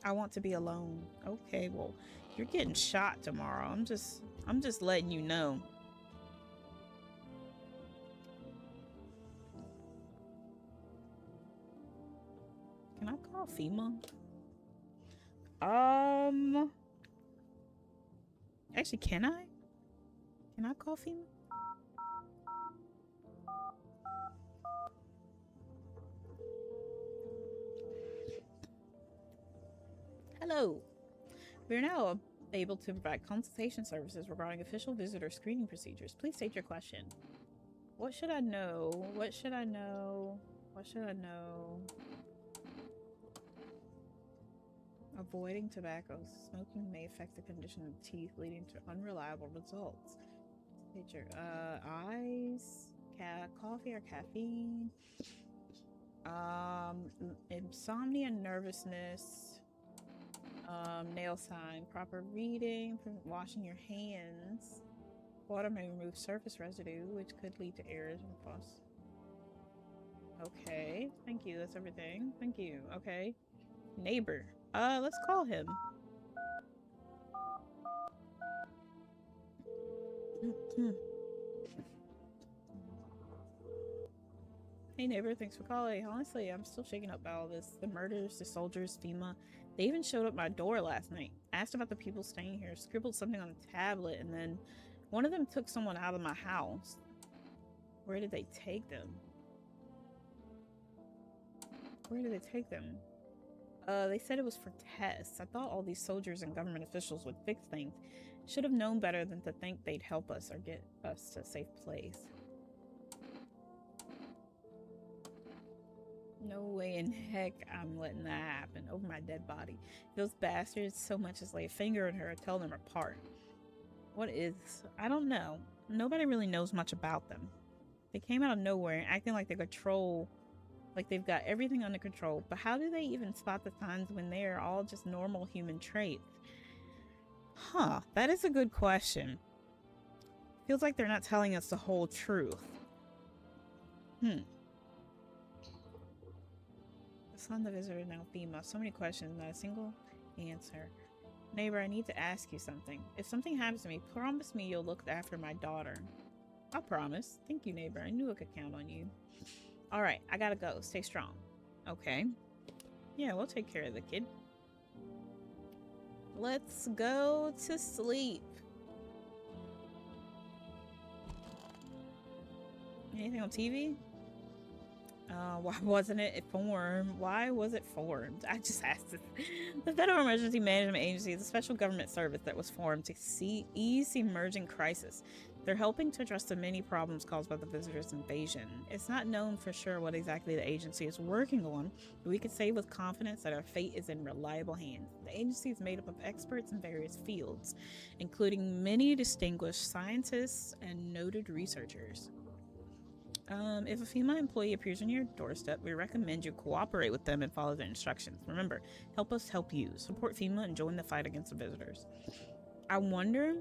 I want to be alone. Okay, well, you're getting shot tomorrow. I'm just letting you know. Can I call FEMA? Actually, can I? Can I call FEMA? Hello. We are now able to provide consultation services regarding official visitor screening procedures. Please state your question. What should I know? What should I know? What should I know? Avoiding tobacco. Smoking may affect the condition of teeth, leading to unreliable results. State your eyes, coffee or caffeine. Insomnia, nervousness. Nail sign, proper reading, washing your hands. Water may remove surface residue, which could lead to errors and fuss. Okay, thank you. That's everything. Thank you. Okay, neighbor. Let's call him. Hey neighbor, thanks for calling. Honestly, I'm still shaken up by all this. The murders, the soldiers, FEMA. They even showed up my door last night. Asked about the people staying here, scribbled something on a tablet, and then one of them took someone out of my house. Where did they take them? Where did they take them? They said it was for tests. I thought all these soldiers and government officials would fix things. Should have known better than to think they'd help us or get us to a safe place. No way in heck I'm letting that happen over my dead body. Those bastards so much as lay a finger in her and tell them apart. What is... I don't know. Nobody really knows much about them. They came out of nowhere acting like they control... Like they've got everything under control. But how do they even spot the signs when they are all just normal human traits? Huh, that is a good question. Feels like they're not telling us the whole truth. The son, the visitor, now FEMA. So many questions, not a single answer. Neighbor, I need to ask you something. If something happens to me, promise me you'll look after my daughter. I promise. Thank you, neighbor. I knew I could count on you. Alright, I gotta go. Stay strong. Okay. Yeah, we'll take care of the kid. Let's go to sleep. Anything on TV? Why wasn't it formed? Why was it formed? I just asked this. The Federal Emergency Management Agency is a special government service that was formed to ease emerging crisis. They're helping to address the many problems caused by the visitors' invasion. It's not known for sure what exactly the agency is working on, but we can say with confidence that our fate is in reliable hands. The agency is made up of experts in various fields, including many distinguished scientists and noted researchers. If a female employee appears on your doorstep, we recommend you cooperate with them and follow their instructions. Remember, help us help you. Support FEMA and join the fight against the visitors. I wonder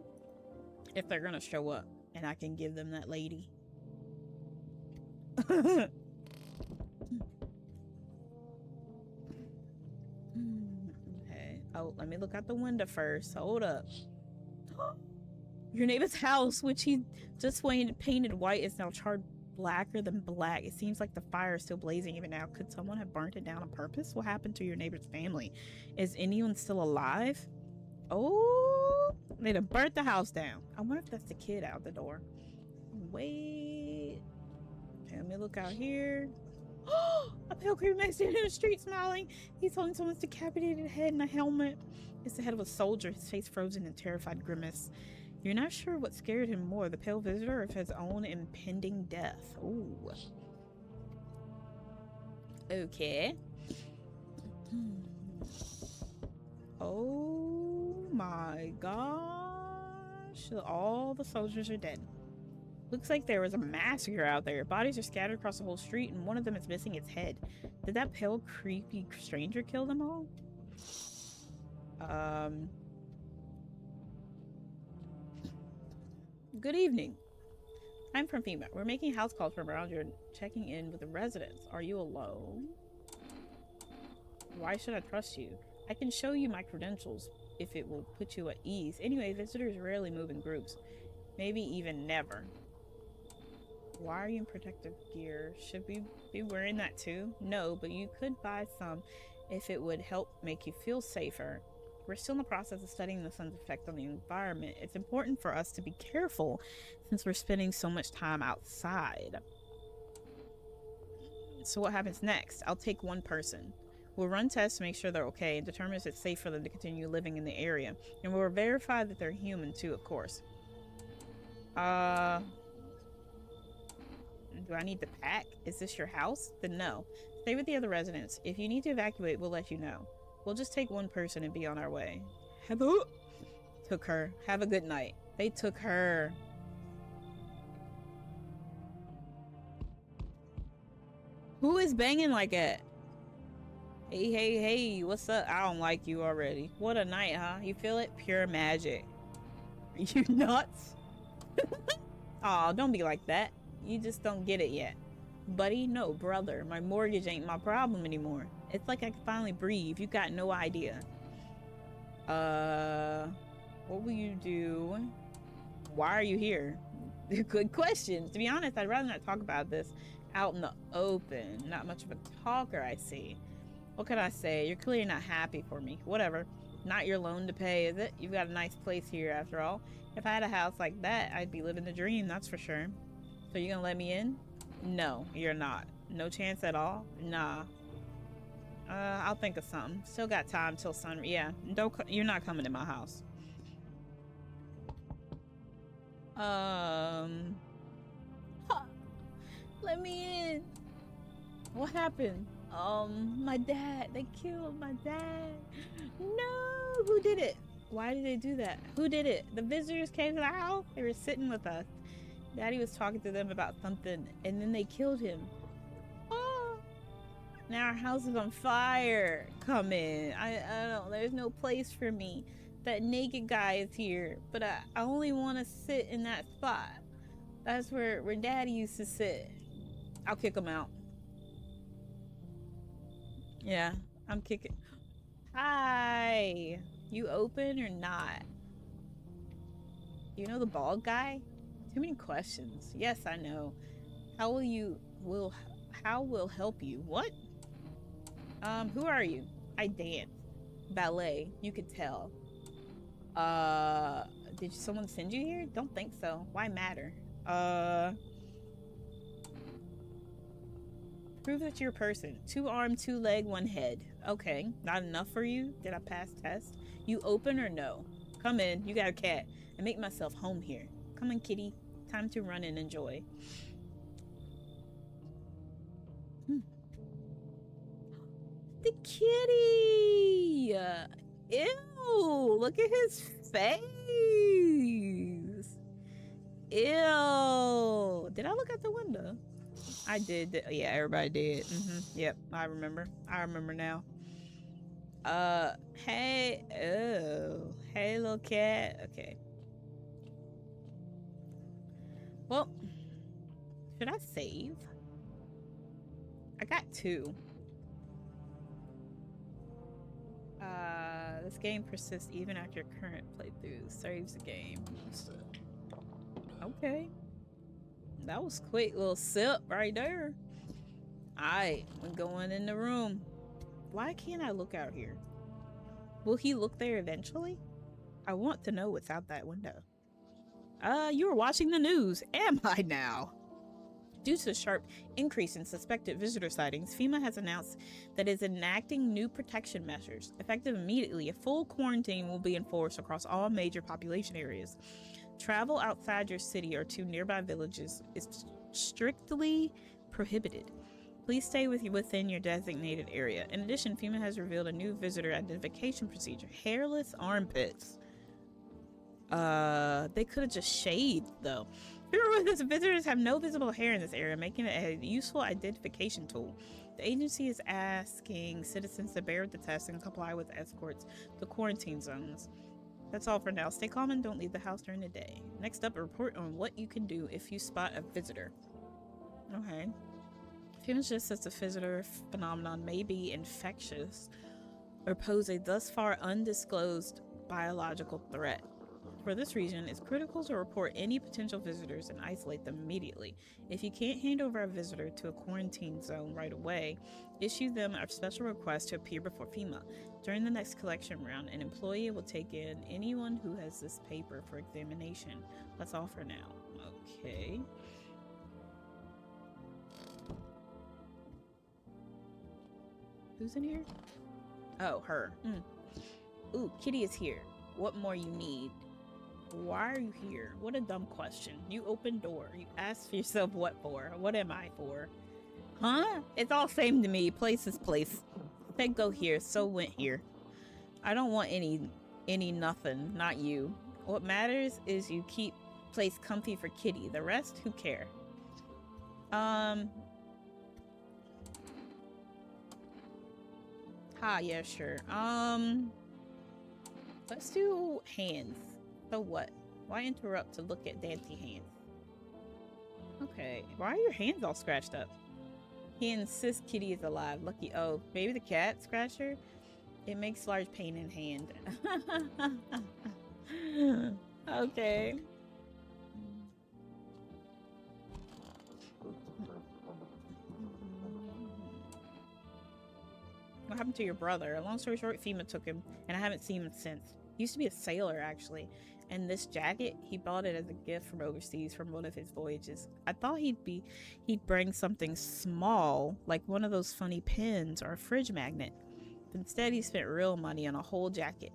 if they're gonna show up and I can give them that lady. Okay. Oh, let me look out the window first. Hold up. Your neighbor's house, which he just painted white, is now charred blacker than black. It seems like the fire is still blazing even now. Could someone have burnt it down on purpose? What happened to your neighbor's family? Is anyone still alive? Oh, they done burnt the house down. I wonder if that's the kid out the door. Wait. Okay, let me look out here. A pale creepy man standing in the street smiling. He's holding someone's decapitated head in a helmet. It's the head of a soldier, his face frozen in terrified grimace. You're not sure what scared him more, the pale visitor or his own impending death. Ooh. Okay. Oh my gosh. All the soldiers are dead. Looks like there was a massacre out there. Bodies are scattered across the whole street, and one of them is missing its head. Did that pale, creepy stranger kill them all? Good evening. I'm from FEMA. We're making house calls from around here and checking in with the residents. Are you alone? Why should I trust you? I can show you my credentials if it will put you at ease. Anyway, visitors rarely move in groups. Maybe even never. Why are you in protective gear? Should we be wearing that too? No, but you could buy some if it would help make you feel safer. We're still in the process of studying the sun's effect on the environment. It's important for us to be careful since we're spending so much time outside. So what happens next? I'll take one person. We'll run tests to make sure they're okay and determine if it's safe for them to continue living in the area. And we'll verify that they're human too, of course. Do I need to pack? Is this your house? Then no. Stay with the other residents. If you need to evacuate, we'll let you know. We'll just take one person and be on our way. Took her. Have a good night. They took her. Who is banging like that? Hey, hey, hey, what's up? I don't like you already. What a night, huh? You feel it? Pure magic. Are you nuts? Aw, don't be like that. You just don't get it yet. Buddy, no, brother. My mortgage ain't my problem anymore. It's like I can finally breathe. You got no idea. What will you do? Why are you here? Good question. To be honest, I'd rather not talk about this out in the open. Not much of a talker, I see. What can I say? You're clearly not happy for me. Whatever. Not your loan to pay, is it? You've got a nice place here, after all. If I had a house like that, I'd be living the dream, that's for sure. So you gonna let me in? No, you're not. No chance at all? Nah. I'll think of something. Still got time till sun. Yeah, you're not coming to my house. Let me in. What happened? My dad. They killed my dad. No, who did it? Why did they do that? Who did it? The visitors came to the house. They were sitting with us. Daddy was talking to them about something, and then they killed him. Oh, now our house is on fire. Come in. I don't. There's no place for me. That naked guy is here, but I only want to sit in that spot. That's where Daddy used to sit. I'll kick him out. Yeah, I'm kicking. Hi. You open or not? You know the bald guy? Too many questions. Yes, I know. How will help you? What? Who are you? I dance. Ballet. You could tell. Did someone send you here? Don't think so. Why matter? Prove that you're a person. 2 arm, 2 leg, 1 head. Okay, not enough for you? Did I pass test? You open or no? Come in, you got a cat. I make myself home here. Come on, kitty. Time to run and enjoy. The kitty! Ew! Look at his face! Ew! Did I look out the window? I did. Yeah, everybody did. Yep, I remember. I remember now. Hey. Oh. Hey, little cat. Okay. Well, should I save? I got 2. This game persists even after your current playthrough. Saves the game. Okay. That was quick. Little sip right there. Alright, we're going in the room. Why can't I look out here? Will he look there eventually? I want to know what's out that window. You were watching the news. Am I now? Due to the sharp increase in suspected visitor sightings, FEMA has announced that it is enacting new protection measures. Effective immediately, a full quarantine will be enforced across all major population areas. Travel outside your city or to nearby villages is strictly prohibited. Please stay within your designated area. In addition, FEMA has revealed a new visitor identification procedure. Hairless armpits. They could have just shaved, though. Visitors have no visible hair in this area, making it a useful identification tool. The agency is asking citizens to bear with the test and comply with escorts to quarantine zones. That's all for now. Stay calm and don't leave the house during the day. Next up, a report on what you can do if you spot a visitor. Okay. FEMA just says the visitor phenomenon may be infectious or pose a thus far undisclosed biological threat. For this reason, it's critical to report any potential visitors and isolate them immediately. If you can't hand over a visitor to a quarantine zone right away, issue them a special request to appear before FEMA. During the next collection round, an employee will take in anyone who has this paper for examination. That's all for now. Okay. Who's in here? Oh, her. Ooh, Kitty is here. What more you need? Why are you here? What a dumb question. You open door. You ask yourself what for. What am I for? Huh? It's all same to me. Place is place. Said go here, so went here. I don't want any nothing. Not you. What matters is you keep place comfy for Kitty. The rest, who care? Yeah, sure. Let's do hands. So what? Why interrupt to look at dainty hands? Okay. Why are your hands all scratched up? He insists Kitty is alive. Lucky. Oh, maybe the cat scratched her? It makes large pain in hand. Okay. What happened to your brother? Long story short, FEMA took him, and I haven't seen him since. He used to be a sailor, actually. And this jacket, he bought it as a gift from overseas from one of his voyages. I thought he'd bring something small, like one of those funny pins or a fridge magnet. But instead, he spent real money on a whole jacket.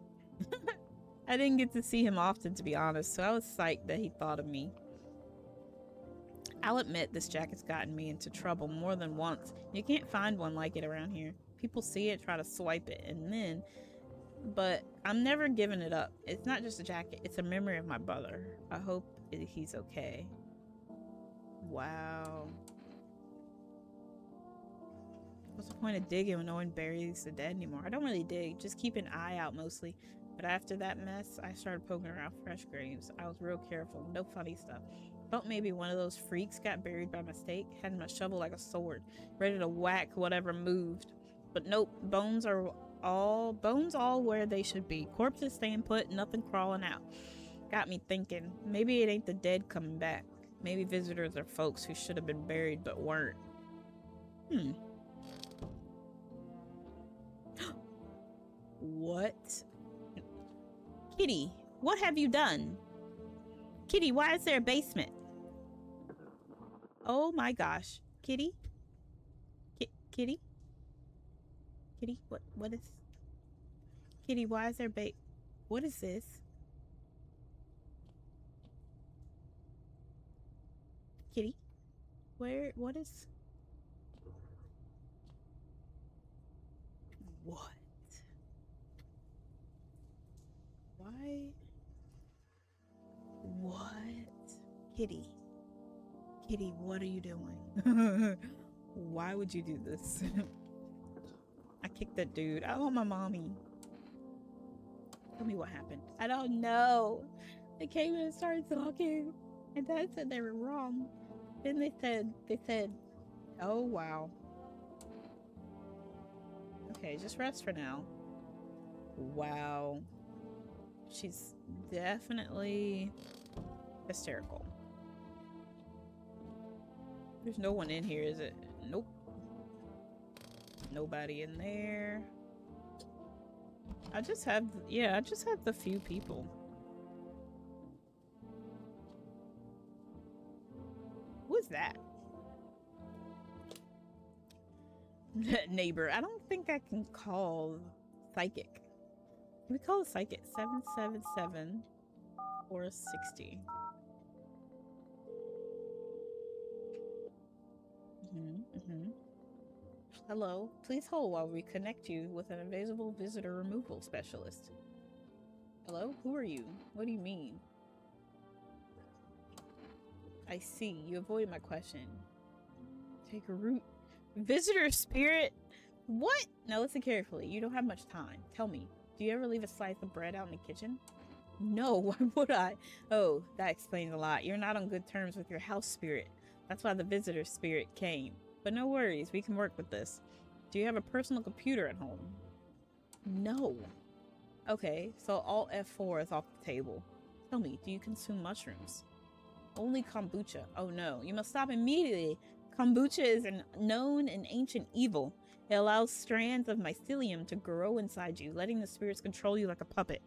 I didn't get to see him often, to be honest, so I was psyched that he thought of me. I'll admit this jacket's gotten me into trouble more than once. You can't find one like it around here. People see it, try to swipe it, but I'm never giving it up. It's not just a jacket, it's a memory of my brother. I hope he's okay. Wow. What's the point of digging when no one buries the dead anymore? I don't really dig, just keep an eye out mostly. But after that mess, I started poking around fresh graves. I was real careful, no funny stuff. Felt maybe one of those freaks got buried by mistake, had my shovel like a sword, ready to whack whatever moved. But nope, bones all where they should be. Corpses staying put, nothing crawling out. Got me thinking, maybe it ain't the dead coming back. Maybe visitors are folks who should have been buried but weren't. What? Kitty, what have you done? Kitty, why is there a basement? Oh my gosh. Kitty? Kitty? Kitty, what is... Kitty, why is there bait? What is this? Kitty? What is... What? Why? What? Kitty. Kitty, what are you doing? Why would you do this? I kicked that dude. I want my mommy. Tell me what happened. I don't know. They came in and started talking. And Dad said they were wrong. Then they said, oh wow. Okay, just rest for now. Wow. She's definitely hysterical. There's no one in here, is it? Nope. Nobody in there. I just have the few people. Who is that? Neighbor. I don't think I can call psychic. Can we call a psychic? 777 460. Hello. Please hold while we connect you with an invisible visitor removal specialist. Hello? Who are you? What do you mean? I see. You avoided my question. Take a route. Visitor spirit? What? Now listen carefully. You don't have much time. Tell me, do you ever leave a slice of bread out in the kitchen? No, why would I? Oh, that explains a lot. You're not on good terms with your house spirit. That's why the visitor spirit came. But no worries, we can work with this. Do you have a personal computer at home? No. Okay, so Alt F4 is off the table. Tell me, do you consume mushrooms? Only kombucha. Oh no, you must stop immediately. Kombucha is a known and ancient evil. It allows strands of mycelium to grow inside you, letting the spirits control you like a puppet.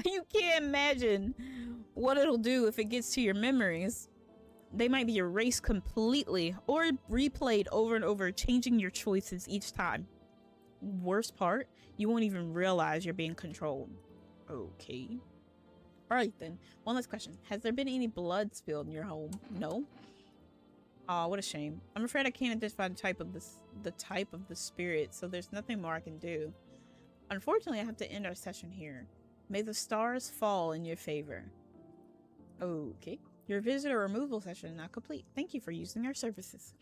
You can't imagine what it'll do if it gets to your memories. They might be erased completely or replayed over and over, changing your choices each time. Worst part, you won't even realize you're being controlled. Okay. Alright then, one last question. Has there been any blood spilled in your home? No? Aw, what a shame. I'm afraid I can't identify the type of the spirit, so there's nothing more I can do. Unfortunately, I have to end our session here. May the stars fall in your favor. Okay. Your visitor removal session is now complete. Thank you for using our services.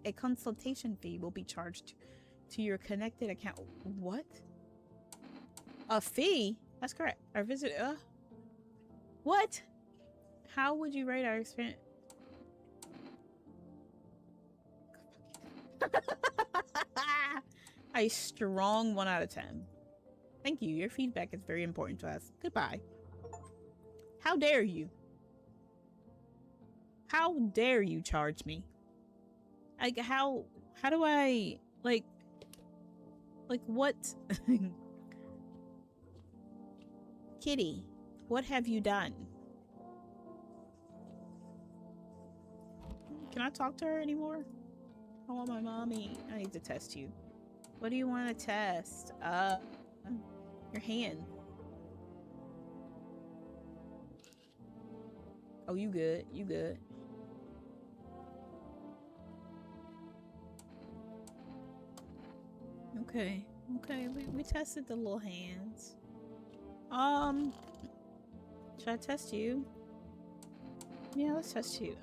A consultation fee will be charged to your connected account. What? A fee? That's correct. Our visitor... What? How would you rate our experience? A strong 1 out of 10. Thank you. Your feedback is very important to us. Goodbye. How dare you? How dare you charge me? Like, how do I, like what? Kitty, what have you done? Can I talk to her anymore? I want my mommy. I need to test you. What do you want to test? Your hand. Oh, you good. You good. Okay. Okay, we tested the little hands. Should I test you? Yeah, let's test you.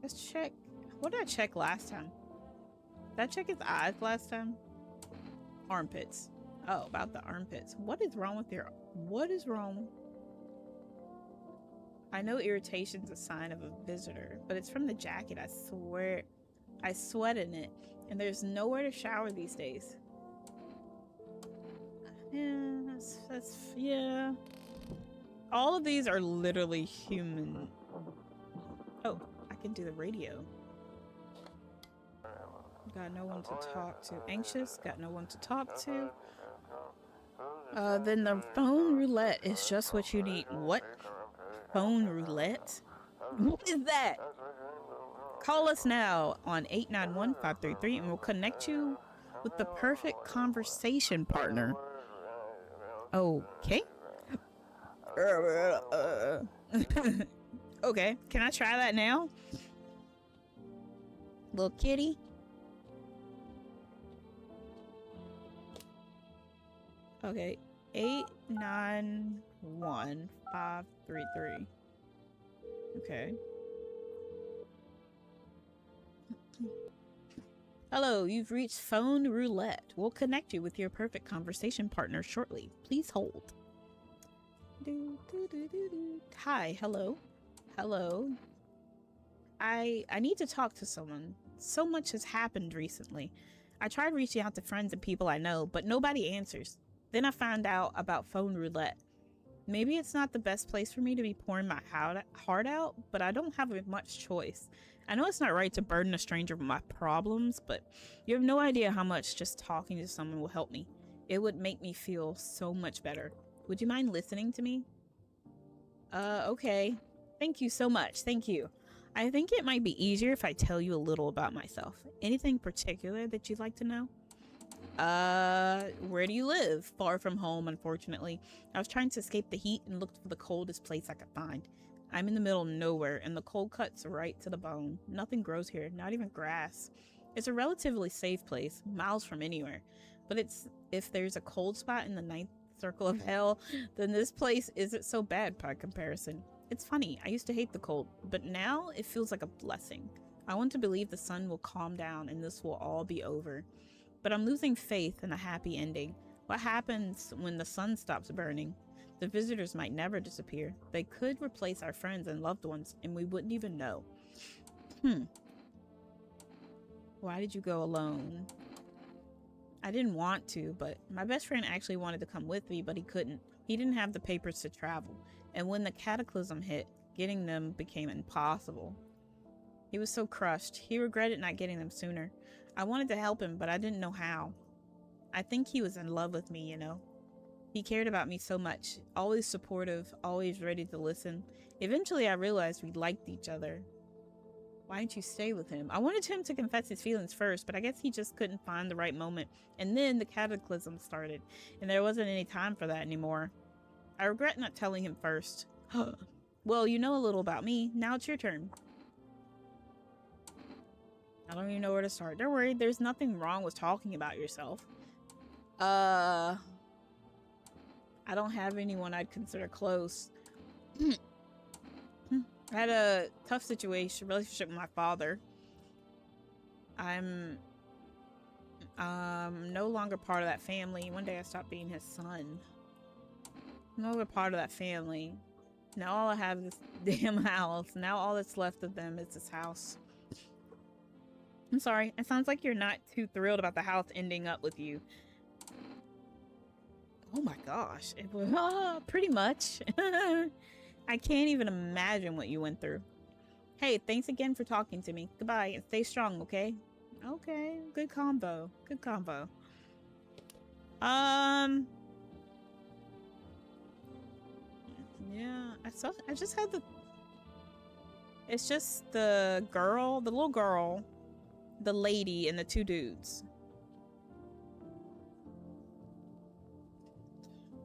Let's check. What did I check last time? Did I check his eyes last time? Armpits. Oh, about the armpits. What is wrong with your... What is wrong? I know irritation's a sign of a visitor, but it's from the jacket, I swear. I sweat in it, and there's nowhere to shower these days. Yeah, yeah. All of these are literally human. Oh, I can do the radio. Got no one to talk to. Anxious, got no one to talk to. Then the phone roulette is just what you need. What? Phone roulette? What is that? Call us now on 891-533 and we'll connect you with the perfect conversation partner. Okay. Okay, can I try that now? Little kitty. Okay, 891-533. Okay. Hello, you've reached Phone Roulette. We'll connect you with your perfect conversation partner shortly. Please hold. Hi, hello. Hello. I need to talk to someone. So much has happened recently. I tried reaching out to friends and people I know, but nobody answers. Then I found out about Phone Roulette. Maybe it's not the best place for me to be pouring my heart out, but I don't have much choice. I know it's not right to burden a stranger with my problems, but you have no idea how much just talking to someone will help me. It would make me feel so much better. Would you mind listening to me? Okay. Thank you so much. Thank you. I think it might be easier if I tell you a little about myself. Anything particular that you'd like to know? Where do you live? Far from home, unfortunately. I was trying to escape the heat and looked for the coldest place I could find. I'm in the middle of nowhere, and the cold cuts right to the bone. Nothing grows here, not even grass. It's a relatively safe place, miles from anywhere. But if there's a cold spot in the ninth circle of hell, then this place isn't so bad by comparison. It's funny, I used to hate the cold, but now it feels like a blessing. I want to believe the sun will calm down and this will all be over. But I'm losing faith in a happy ending. What happens when the sun stops burning? The visitors might never disappear. They could replace our friends and loved ones, and we wouldn't even know. Why did you go alone? I didn't want to, but my best friend actually wanted to come with me, but he couldn't. He didn't have the papers to travel, and when the cataclysm hit, getting them became impossible. He was so crushed. He regretted not getting them sooner. I wanted to help him, but I didn't know how. I think he was in love with me, you know. He cared about me so much, always supportive, always ready to listen. Eventually I realized we liked each other. Why didn't you stay with him? I wanted him to confess his feelings first, but I guess he just couldn't find the right moment. And then the cataclysm started, and there wasn't any time for that anymore. I regret not telling him first. Well, you know a little about me. Now it's your turn. I don't even know where to start. Don't worry, there's nothing wrong with talking about yourself. I don't have anyone I'd consider close. I had a tough relationship with my father. I'm no longer part of that family. One day I stopped being his son. No longer part of that family. Now all I have is this damn house. Now all that's left of them is this house. I'm sorry. It sounds like you're not too thrilled about the house ending up with you. Oh my gosh. It was pretty much. I can't even imagine what you went through. Hey, thanks again for talking to me. Goodbye and stay strong, okay? Okay, good combo. Good combo. Yeah, I just had it's just the little girl, the lady, and the two dudes.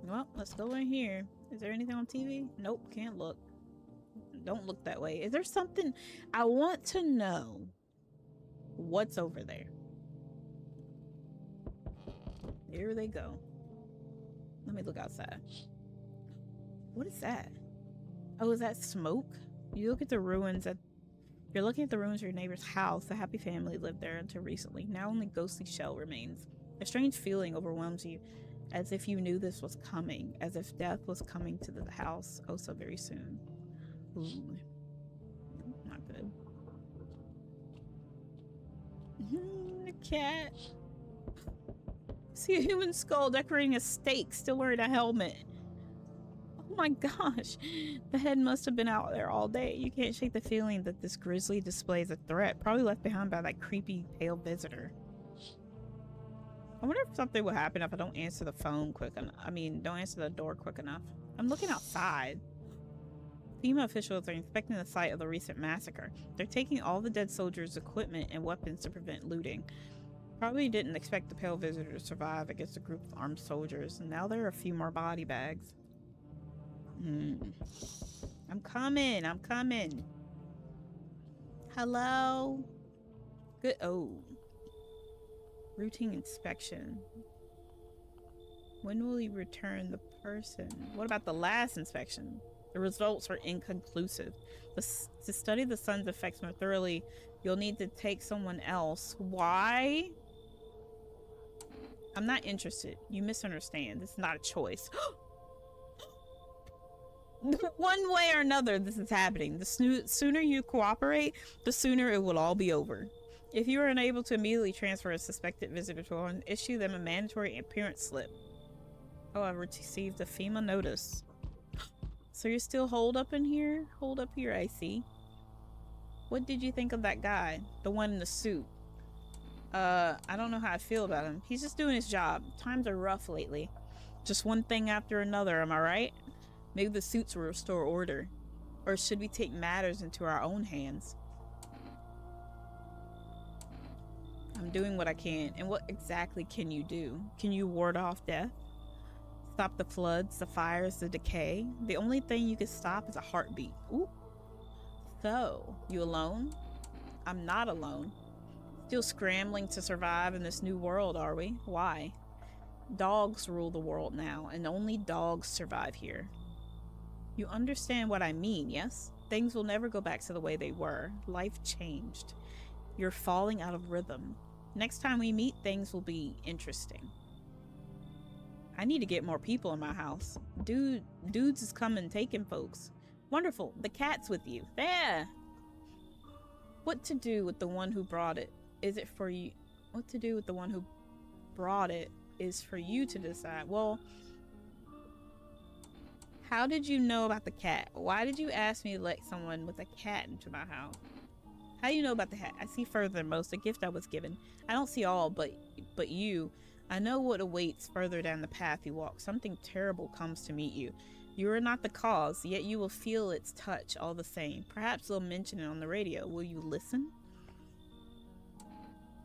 Well, let's go in here. Is there anything on TV? Nope, can't look. Don't look that way. Is there something? I want to know what's over there. Here they go. Let me look outside. What is that? Oh, is that smoke? You look at the ruins You're looking at the ruins of your neighbor's house. The happy family lived there until recently. Now only ghostly shell remains. A strange feeling overwhelms you, as if you knew this was coming, as if death was coming to the house oh so very soon. Ooh. Not good. The cat. See a human skull decorating a stake, still wearing a helmet. Oh my gosh, the head must have been out there all day. You can't shake the feeling that this grisly display is a threat, probably left behind by that creepy pale visitor. I wonder if something will happen if I don't answer the phone quick enough. I mean, don't answer the door quick enough. I'm looking outside. FEMA officials are inspecting the site of the recent massacre. They're taking all the dead soldiers' equipment and weapons to prevent looting. Probably didn't expect the pale visitor to survive against a group of armed soldiers, and now there are a few more body bags. I'm coming. Hello? Good. Oh. Routine inspection. When will he return the person? What about the last inspection? The results are inconclusive. To study the sun's effects more thoroughly, you'll need to take someone else. Why? I'm not interested. You misunderstand. This is not a choice. One way or another, this is happening. The sooner you cooperate, the sooner it will all be over. If you are unable to immediately transfer a suspected visitor to one, issue them a mandatory appearance slip. Oh, I've received a FEMA notice. So you're still holed up in here? Hold up here, I see. What did you think of that guy? The one in the suit. I don't know how I feel about him. He's just doing his job. Times are rough lately. Just one thing after another, am I right? Maybe the suits will restore order. Or should we take matters into our own hands? I'm doing what I can. And what exactly can you do? Can you ward off death? Stop the floods, the fires, the decay? The only thing you can stop is a heartbeat. Ooh. So, you alone? I'm not alone. Still scrambling to survive in this new world, are we? Why? Dogs rule the world now, and only dogs survive here. You understand what I mean, yes? Things will never go back to the way they were. Life changed. You're falling out of rhythm. Next time we meet, things will be interesting. I need to get more people in my house. Dudes is coming taking folks. Wonderful. The cat's with you. There. What to do with the one who brought it? Is it for you? What to do with the one who brought it is for you to decide. Well, how did you know about the cat? Why did you ask me to let someone with a cat into my house? How do you know about the hat? I see further than most, a gift I was given. I don't see all, but you. I know what awaits further down the path you walk. Something terrible comes to meet you. You are not the cause, yet you will feel its touch all the same. Perhaps they'll mention it on the radio. Will you listen?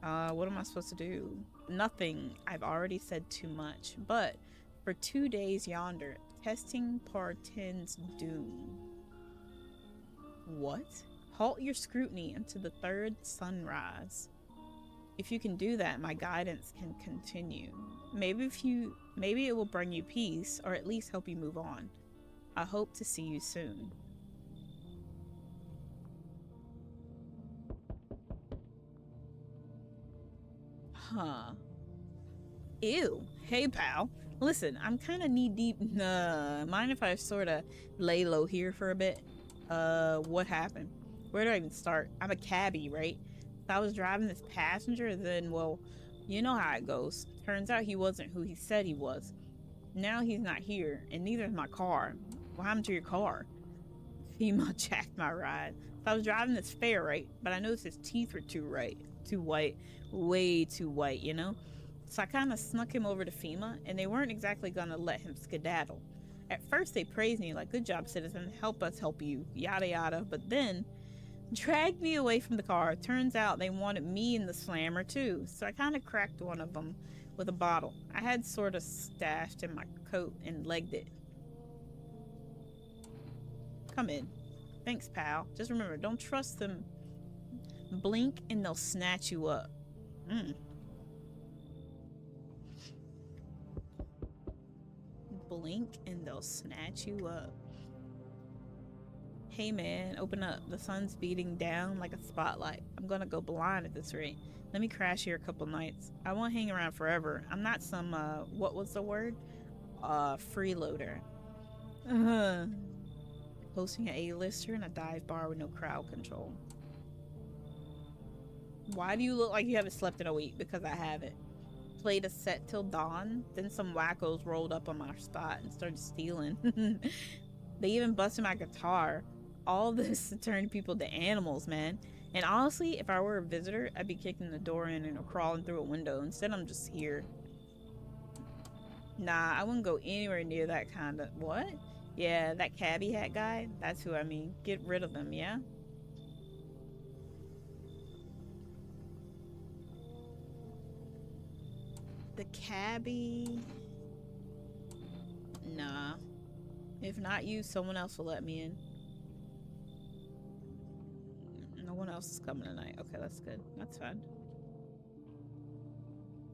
What am I supposed to do? Nothing. I've already said too much. But for 2 days yonder, testing portends doom. What? Halt your scrutiny until the third sunrise. If you can do that, my guidance can continue. Maybe it will bring you peace, or at least help you move on. I hope to see you soon. Huh. Ew. Hey, pal. Listen, I'm kind of knee-deep. Mind if I sort of lay low here for a bit? What happened? Where do I even start? I'm a cabbie, right? So I was driving this passenger, then, well, you know how it goes. Turns out he wasn't who he said he was. Now he's not here, and neither is my car. What happened to your car? FEMA jacked my ride. So I was driving this fair, right? But I noticed his teeth were too white. Way too white, you know? So I kind of snuck him over to FEMA, and they weren't exactly gonna let him skedaddle. At first they praised me like, good job, citizen, help us help you, yada yada, but then dragged me away from the car. Turns out they wanted me in the slammer too, so I kind of cracked one of them with a bottle I had sort of stashed in my coat and legged it. Come in. Thanks, pal. Just remember, don't trust them. Blink and they'll snatch you up. Blink and they'll snatch you up. Hey man, open up. The sun's beating down like a spotlight. I'm gonna go blind at this rate. Let me crash here a couple nights. I won't hang around forever. I'm not some, what was the word? Freeloader. Hosting an A-lister in a dive bar with no crowd control. Why do you look like you haven't slept in a week? Because I haven't. Played a set till dawn, then some wackos rolled up on my spot and started stealing. They even busted my guitar. All this to turn people to animals, man. And honestly, if I were a visitor, I'd be kicking the door in and crawling through a window. Instead, I'm just here. Nah, I wouldn't go anywhere near that kind of... What? Yeah, that cabbie hat guy, that's who I mean. Get rid of them, yeah? The cabbie... Nah. If not you, someone else will let me in. No one else is coming tonight. Okay, that's good. That's fine.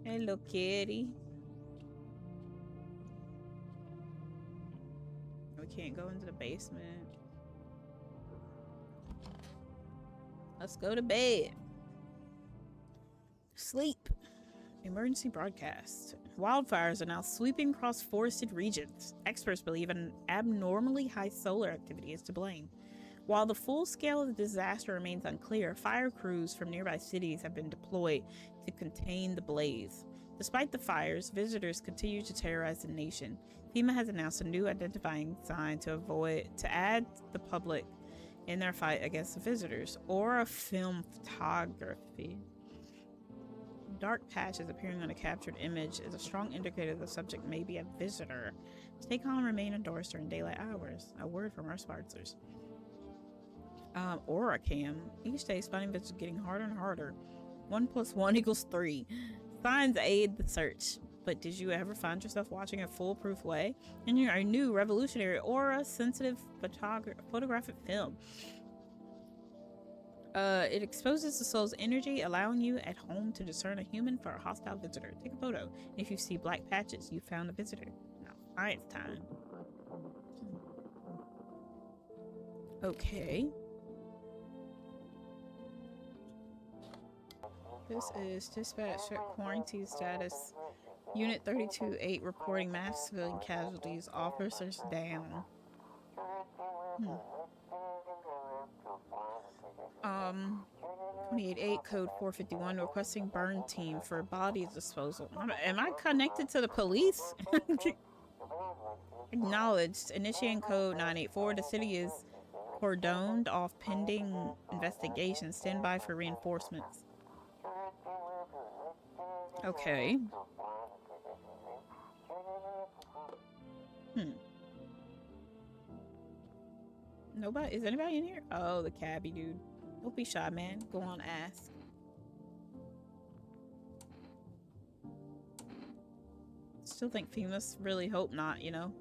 Hello, kitty. We can't go into the basement. Let's go to bed. Sleep. Emergency broadcast. Wildfires are now sweeping across forested regions. Experts believe an abnormally high solar activity is to blame. While the full scale of the disaster remains unclear, fire crews from nearby cities have been deployed to contain the blaze. Despite the fires, visitors continue to terrorize the nation. FEMA has announced a new identifying sign to add the public in their fight against the visitors. Aura film photography. Dark patches appearing on a captured image is a strong indicator the subject may be a visitor. Stay calm and remain indoors during daylight hours. A word from our sponsors. Aura cam. Each day, spotting visitors getting harder and harder. 1 + 1 = 3. Signs aid the search. But did you ever find yourself watching a foolproof way? In your new revolutionary Aura sensitive photographic film. It exposes the soul's energy, allowing you at home to discern a human for a hostile visitor. Take a photo. If you see black patches, you found a visitor. Now, science time. Okay. This is dispatch quarantine status. Unit 32-8 reporting mass civilian casualties. Officers down. 28-8 code 451 requesting burn team for body disposal. Am I connected to the police? Acknowledged. Initiating code 984. The city is cordoned off pending investigation. Stand by for reinforcements. Okay. Nobody? Is anybody in here? Oh, the cabbie dude. Don't be shy, man. Go on, ask. Still think FEMA's really hope not, you know?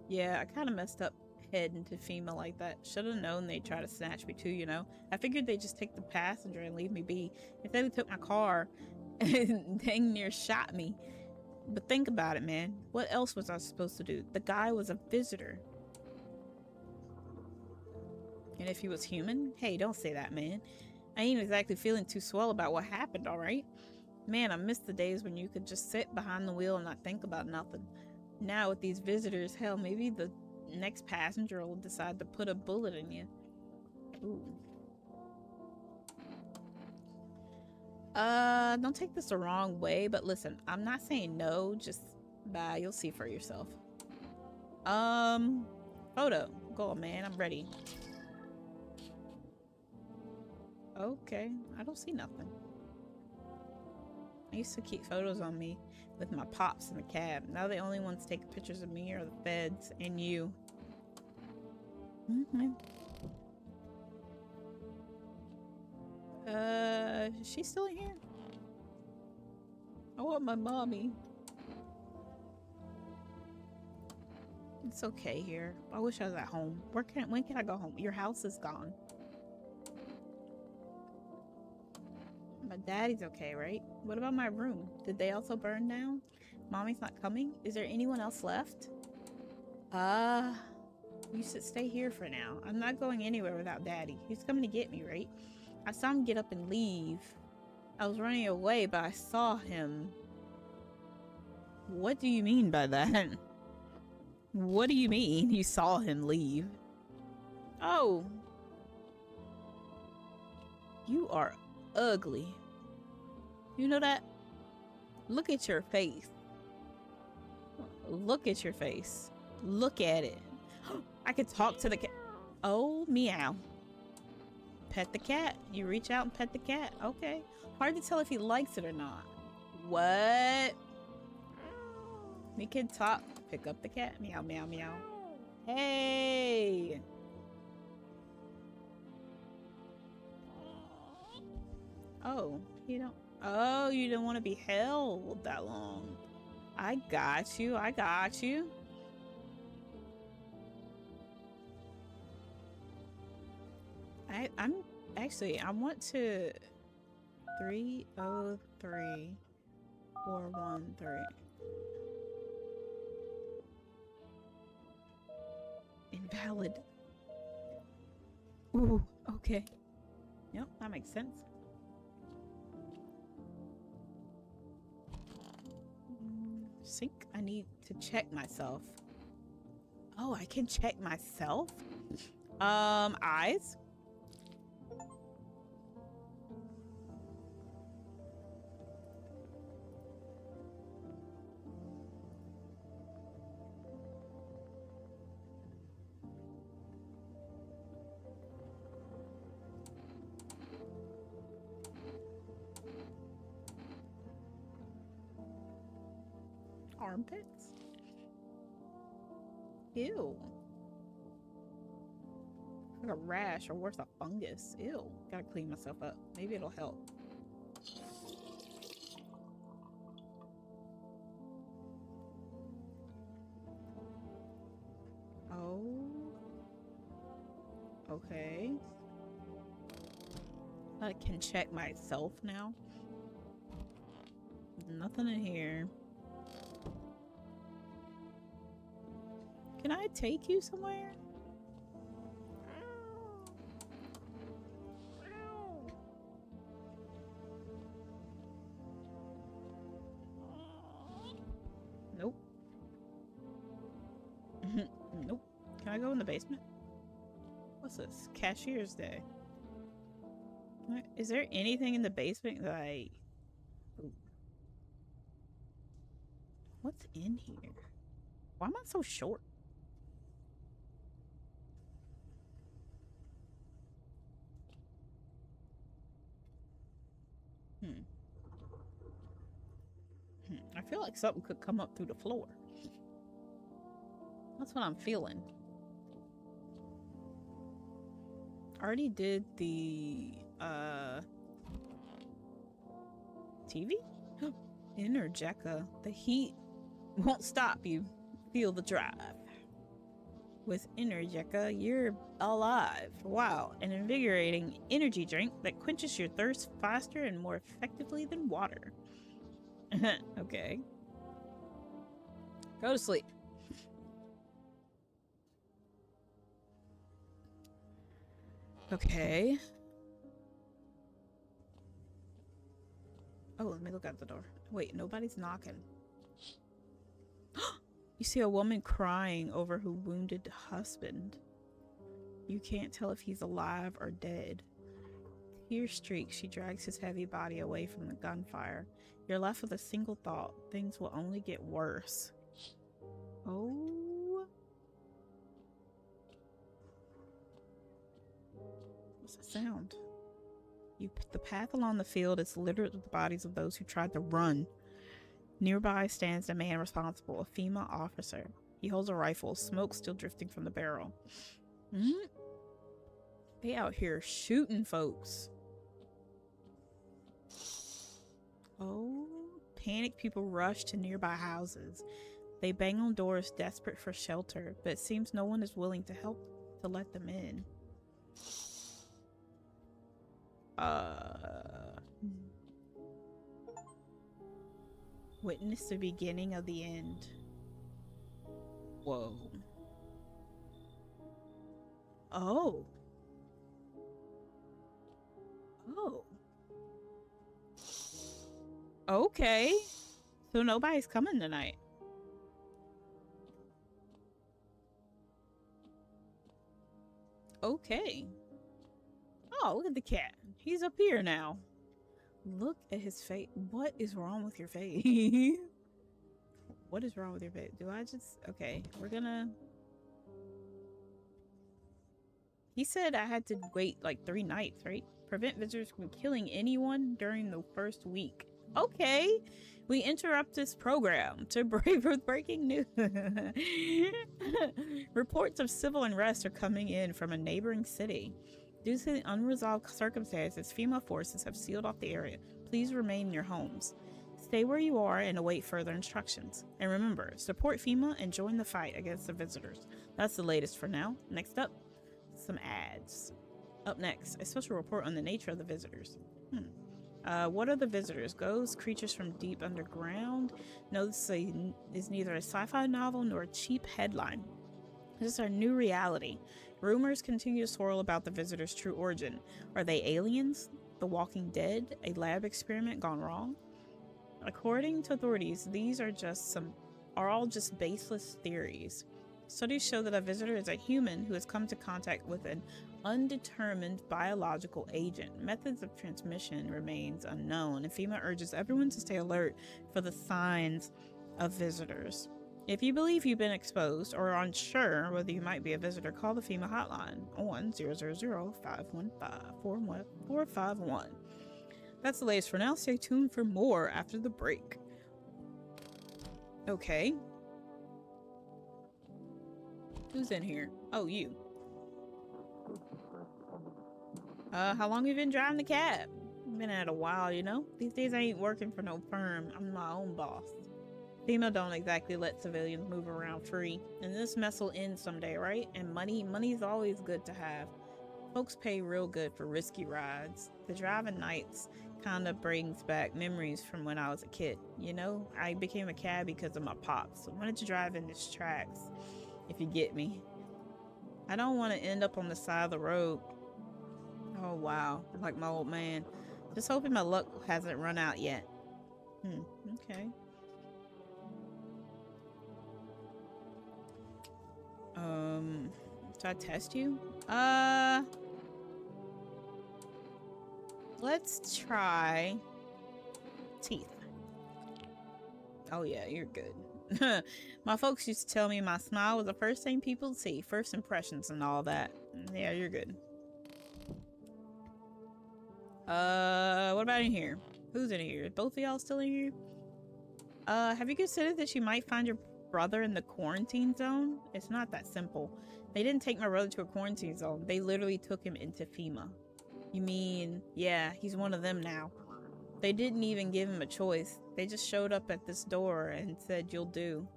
Yeah, I kind of messed up heading to FEMA like that. Should have known they'd try to snatch me too, you know? I figured they'd just take the passenger and leave me be. Instead, they took my car and dang near shot me. But think about it, man. What else was I supposed to do? The guy was a visitor. And if he was human? Hey, don't say that, man. I ain't exactly feeling too swell about what happened, alright? Man, I miss the days when you could just sit behind the wheel and not think about nothing. Now with these visitors, hell, maybe the next passenger will decide to put a bullet in you. Ooh. Don't take this the wrong way, but listen, I'm not saying no, just bye, you'll see for yourself. Photo. Go on, man, I'm ready. Okay, I don't see nothing. I used to keep photos on me with my pops in the cab. Now the only ones taking pictures of me are the feds and you. Is she still in here? I want my mommy. It's okay here. I wish I was at home. When can I go home? Your house is gone. My daddy's okay, right? What about my room? Did they also burn down? Mommy's not coming? Is there anyone else left? You should stay here for now. I'm not going anywhere without daddy. He's coming to get me, right? I saw him get up and leave. I was running away, but I saw him. What do you mean by that? What do you mean you saw him leave? Oh. You are ugly. You know that? Look at your face. Look at your face. Look at it. I could talk to the cat. Oh, meow. Pet the cat. You reach out and pet the cat. Okay. Hard to tell if he likes it or not. What? We can talk. Pick up the cat. Meow, meow, meow. Hey! Oh, you don't... Oh, you don't want to be held that long. I got you. I got you. I'm... Actually, I want to... 303 413. Invalid. Ooh, okay. Yep, that makes sense. Sync. I need to check myself. Oh, I can check myself? Eyes? Armpits? Ew. Like a rash or worse, a fungus. Ew. Gotta clean myself up. Maybe it'll help. Oh. Okay. I can check myself now. Nothing in here. Can I take you somewhere? Nope. Nope. Can I go in the basement? What's this? Cashier's Day. Is there anything in the basement that I... Ooh. What's in here? Why am I so short? I feel like something could come up through the floor. That's what I'm feeling. I already did the TV? Energeca. The heat won't stop you. Feel the drive. With Energeca, you're alive. Wow, an invigorating energy drink that quenches your thirst faster and more effectively than water. Okay. Go to sleep. Okay. Oh, let me look out the door. Wait, nobody's knocking. You see a woman crying over her wounded husband. You can't tell if he's alive or dead. Tear streaks, she drags his heavy body away from the gunfire. You're left with a single thought. Things will only get worse. Oh. What's the sound? The path along the field is littered with the bodies of those who tried to run. Nearby stands the man responsible, a FEMA officer. He holds a rifle, smoke still drifting from the barrel. They out here shooting folks. Oh, panicked people rush to nearby houses. They bang on doors, desperate for shelter, but it seems no one is willing to help to let them in. Witness the beginning of the end. Whoa. Oh. Oh. Okay. So nobody's coming tonight. Okay. Oh, look at the cat. He's up here now. Look at his face. What is wrong with your face? What is wrong with your face? Do I just... Okay, we're gonna... He said I had to wait like 3 nights, right? Prevent visitors from killing anyone during the first week Okay. We interrupt this program to brave with breaking news. Reports of civil unrest are coming in from a neighboring city. Due to the unresolved circumstances, FEMA forces have sealed off the area. Please remain in your homes. Stay where you are and await further instructions. And remember, support FEMA and join the fight against the visitors. That's the latest for now. Next up, some ads. Up next, a special report on the nature of the visitors. What are the visitors? Ghosts, creatures from deep underground? No, this is neither a sci-fi novel nor a cheap headline. This is our new reality. Rumors continue to swirl about the visitors' true origin. Are they aliens? The Walking Dead? A lab experiment gone wrong? According to authorities, these are all just baseless theories. Studies show that a visitor is a human who has come to contact with an undetermined biological agent. Methods of transmission remains unknown, and FEMA urges everyone to stay alert for the signs of visitors. If you believe you've been exposed or are unsure whether you might be a visitor, call the FEMA hotline on 000-515-451. That's the latest for now. Stay tuned for more after the break. Okay. Who's in here? Oh, you. How long have you been driving the cab? Been at a while, you know? These days I ain't working for no firm. I'm my own boss. FEMA don't exactly let civilians move around free. And this mess will end someday, right? And money's always good to have. Folks pay real good for risky rides. The driving nights kind of brings back memories from when I was a kid. You know, I became a cab because of my pops. I wanted to drive in these tracks, if you get me. I don't want to end up on the side of the road. Oh wow, like my old man. Just hoping my luck hasn't run out yet. Okay. Should I test you? Let's try teeth. Oh yeah, you're good. My folks used to tell me my smile was the first thing people see, first impressions and all that. Yeah, you're good. What about in here? Who's in here? Both of y'all still in here? Have you considered that you might find your brother in the quarantine zone? It's not that simple. They didn't take my brother to a quarantine zone. They literally took him into FEMA. You mean, yeah, he's one of them now. They didn't even give him a choice. They just showed up at this door and said, you'll do.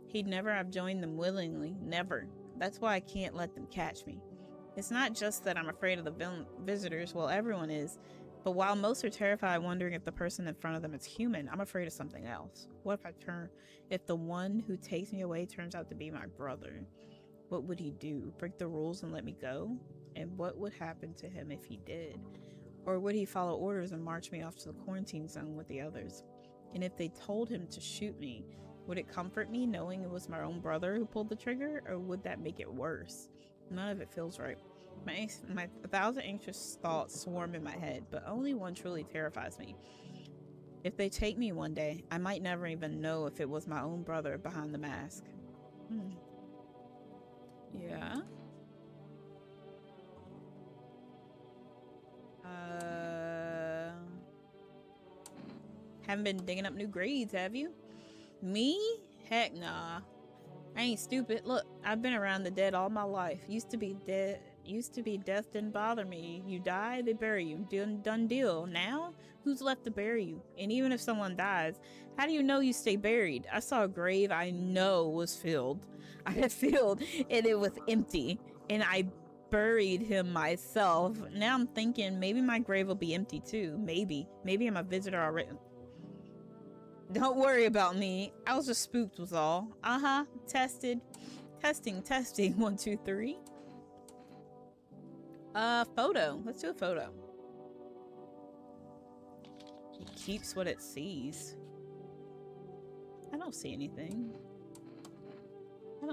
He'd never have joined them willingly. Never. That's why I can't let them catch me. It's not just that I'm afraid of the visitors. Well, everyone is. But while most are terrified, wondering if the person in front of them is human, I'm afraid of something else. What if the one who takes me away turns out to be my brother? What would he do? Break the rules and let me go? And what would happen to him if he did? Or would he follow orders and march me off to the quarantine zone with the others? And if they told him to shoot me, would it comfort me knowing it was my own brother who pulled the trigger? Or would that make it worse? None of it feels right. My 1,000 anxious thoughts swarm in my head, but only one truly terrifies me. If they take me one day, I might never even know if it was my own brother behind the mask. Yeah. Haven't been digging up new grades, have you? Me? Heck nah. I ain't stupid. Look, I've been around the dead all my life. Used to be death didn't bother me. You die, they bury you. Done deal. Now, who's left to bury you? And even if someone dies, how do you know you stay buried? I saw a grave I know was filled. I had filled and it was empty. And I buried him myself. Now I'm thinking maybe my grave will be empty too. Maybe I'm a visitor already. Don't worry about me. I was just spooked was all. Testing. 1, 2, 3. Photo. Let's do a photo. It keeps what it sees. I don't see anything. I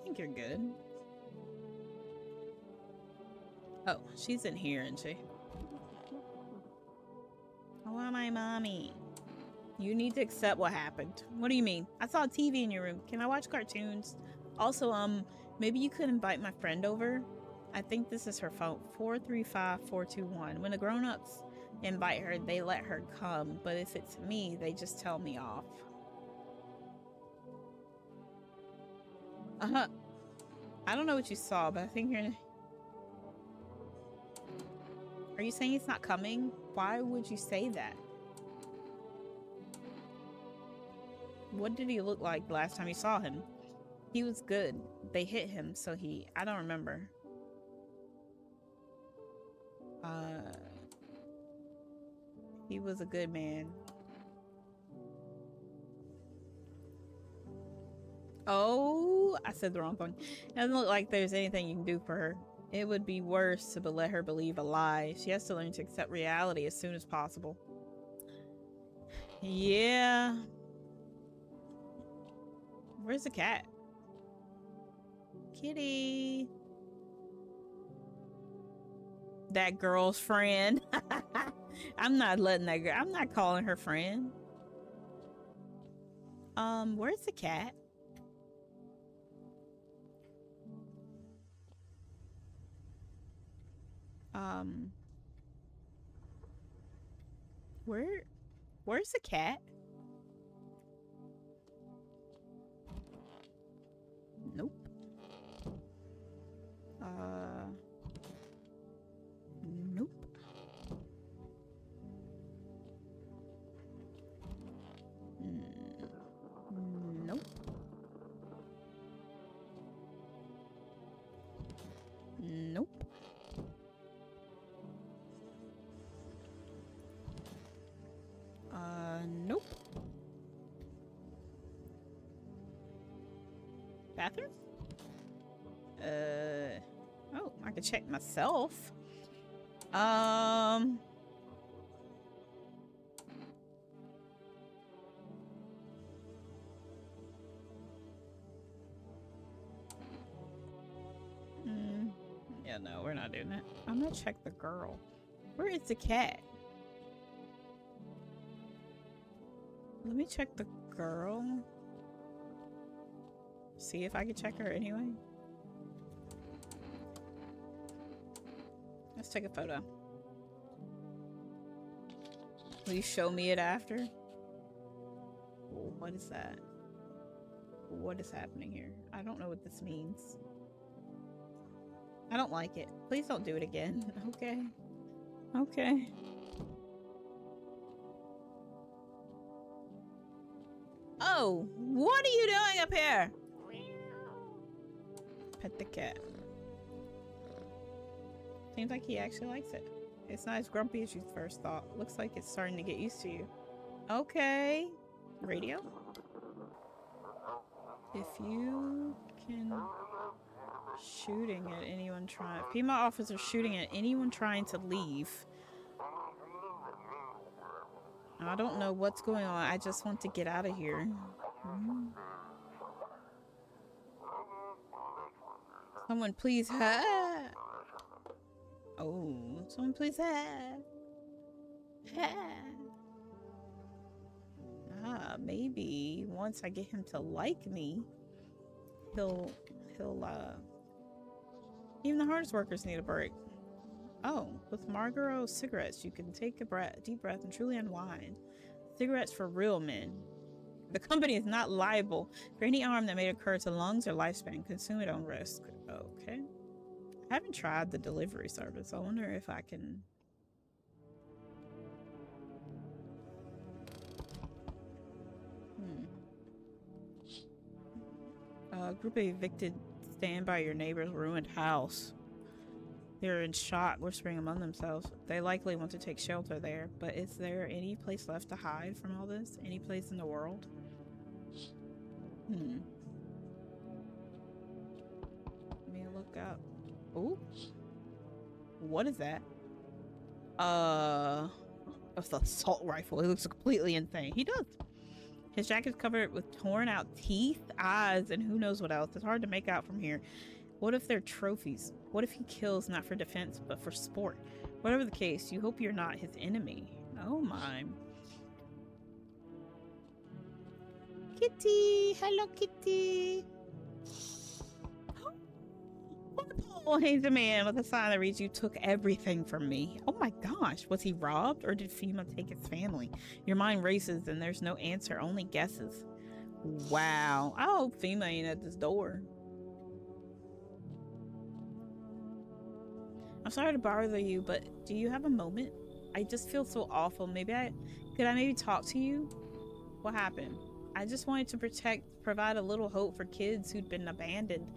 think you're good. Oh, she's in here, isn't she? I want my mommy. You need to accept what happened. What do you mean? I saw a TV in your room. Can I watch cartoons? Also, maybe you could invite my friend over. I think this is her phone. 435-421. When the grown-ups invite her, they let her come. But if it's me, they just tell me off. I don't know what you saw, but I think you're... Are you saying he's not coming? Why would you say that? What did he look like last time you saw him? He was good. They hit him, so I don't remember. He was a good man. Oh, I said the wrong thing. It doesn't look like there's anything you can do for her. It would be worse to let her believe a lie. She has to learn to accept reality as soon as possible. Yeah. Where's the cat? Kitty. That girl's friend. I'm not letting that girl. I'm not calling her friend. Where's the cat? Where's the cat? Nope. Nope. Nope. Nope. Nope. Bathroom? Oh, I can check myself. Yeah, no, we're not doing that. I'm gonna check the girl. Where is the cat? Let me check the girl. See if I can check her anyway. Let's take a photo. Will you show me it after? What is that? What is happening here? I don't know what this means. I don't like it. Please don't do it again. Okay. Okay. Oh, what are you doing up here? Pet the cat. Seems like he actually likes it. It's not as grumpy as you first thought. Looks like it's starting to get used to you. Okay. Radio? If you can... Shooting at anyone trying... Female officer shooting at anyone trying to leave. I don't know what's going on. I just want to get out of here. Someone please help. Oh, someone please help. Maybe once I get him to like me, he'll even the hardest workers need a break. Oh, with Marlboro cigarettes, you can take a deep breath and truly unwind. Cigarettes for real men. The company is not liable for any harm that may occur to lungs or lifespan. Consume at own risk. Okay. I haven't tried the delivery service. I wonder if I can... A group of evicted stand by your neighbor's ruined house. They're in shock, whispering among themselves. They likely want to take shelter there, but is there any place left to hide from all this? Any place in the world? Let me look up. Ooh. What is that? It's the assault rifle. It looks completely insane. He does. His jacket's covered with torn out teeth, eyes, and who knows what else. It's hard to make out from here. What if they're trophies? What if he kills not for defense, but for sport? Whatever the case, you hope you're not his enemy. Oh my. Kitty! Hello, Kitty! Hands a man with a sign that reads, "You took everything from me." Oh my gosh, was he robbed or did FEMA take his family? Your mind races and there's no answer, only guesses. Wow. I hope FEMA ain't at this door. I'm sorry to bother you, but do you have a moment? I just feel so awful. Could I maybe talk to you? What happened? I just wanted to provide a little hope for kids who'd been abandoned.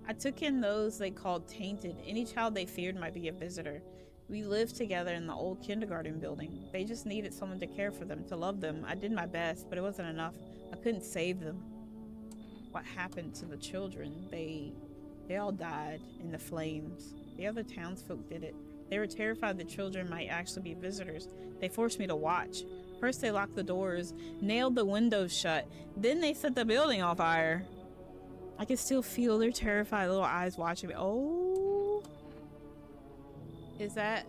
I took in those they called tainted. Any child they feared might be a visitor. We lived together in the old kindergarten building. They just needed someone to care for them, to love them. I did my best, but it wasn't enough. I couldn't save them. What happened to the children? They all died in the flames. The other townsfolk did it. They were terrified the children might actually be visitors. They forced me to watch. First they locked the doors, nailed the windows shut, then they set the building on fire. I can still feel their terrified little eyes watching me. Oh, is that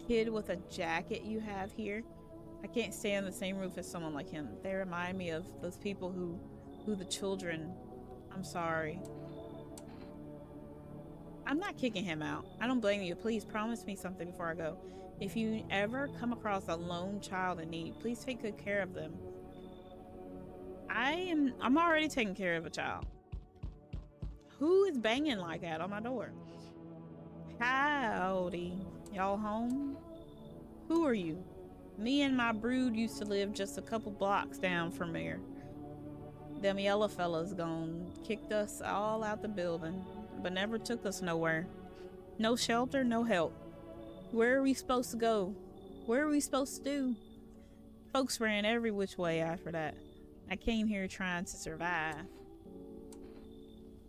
kid with a jacket you have here? I can't stay on the same roof as someone like him. They remind me of those people who the children. I'm sorry. I'm not kicking him out. I don't blame you. Please promise me something before I go. If you ever come across a lone child in need, please take good care of them. I'm already taking care of a child. Who is banging like that on my door? Howdy. Y'all home? Who are you? Me and my brood used to live just a couple blocks down from here. Them yellow fellas gone, kicked us all out the building, but never took us nowhere. No shelter, no help. Where are we supposed to go? What are we supposed to do? Folks ran every which way after that. I came here trying to survive.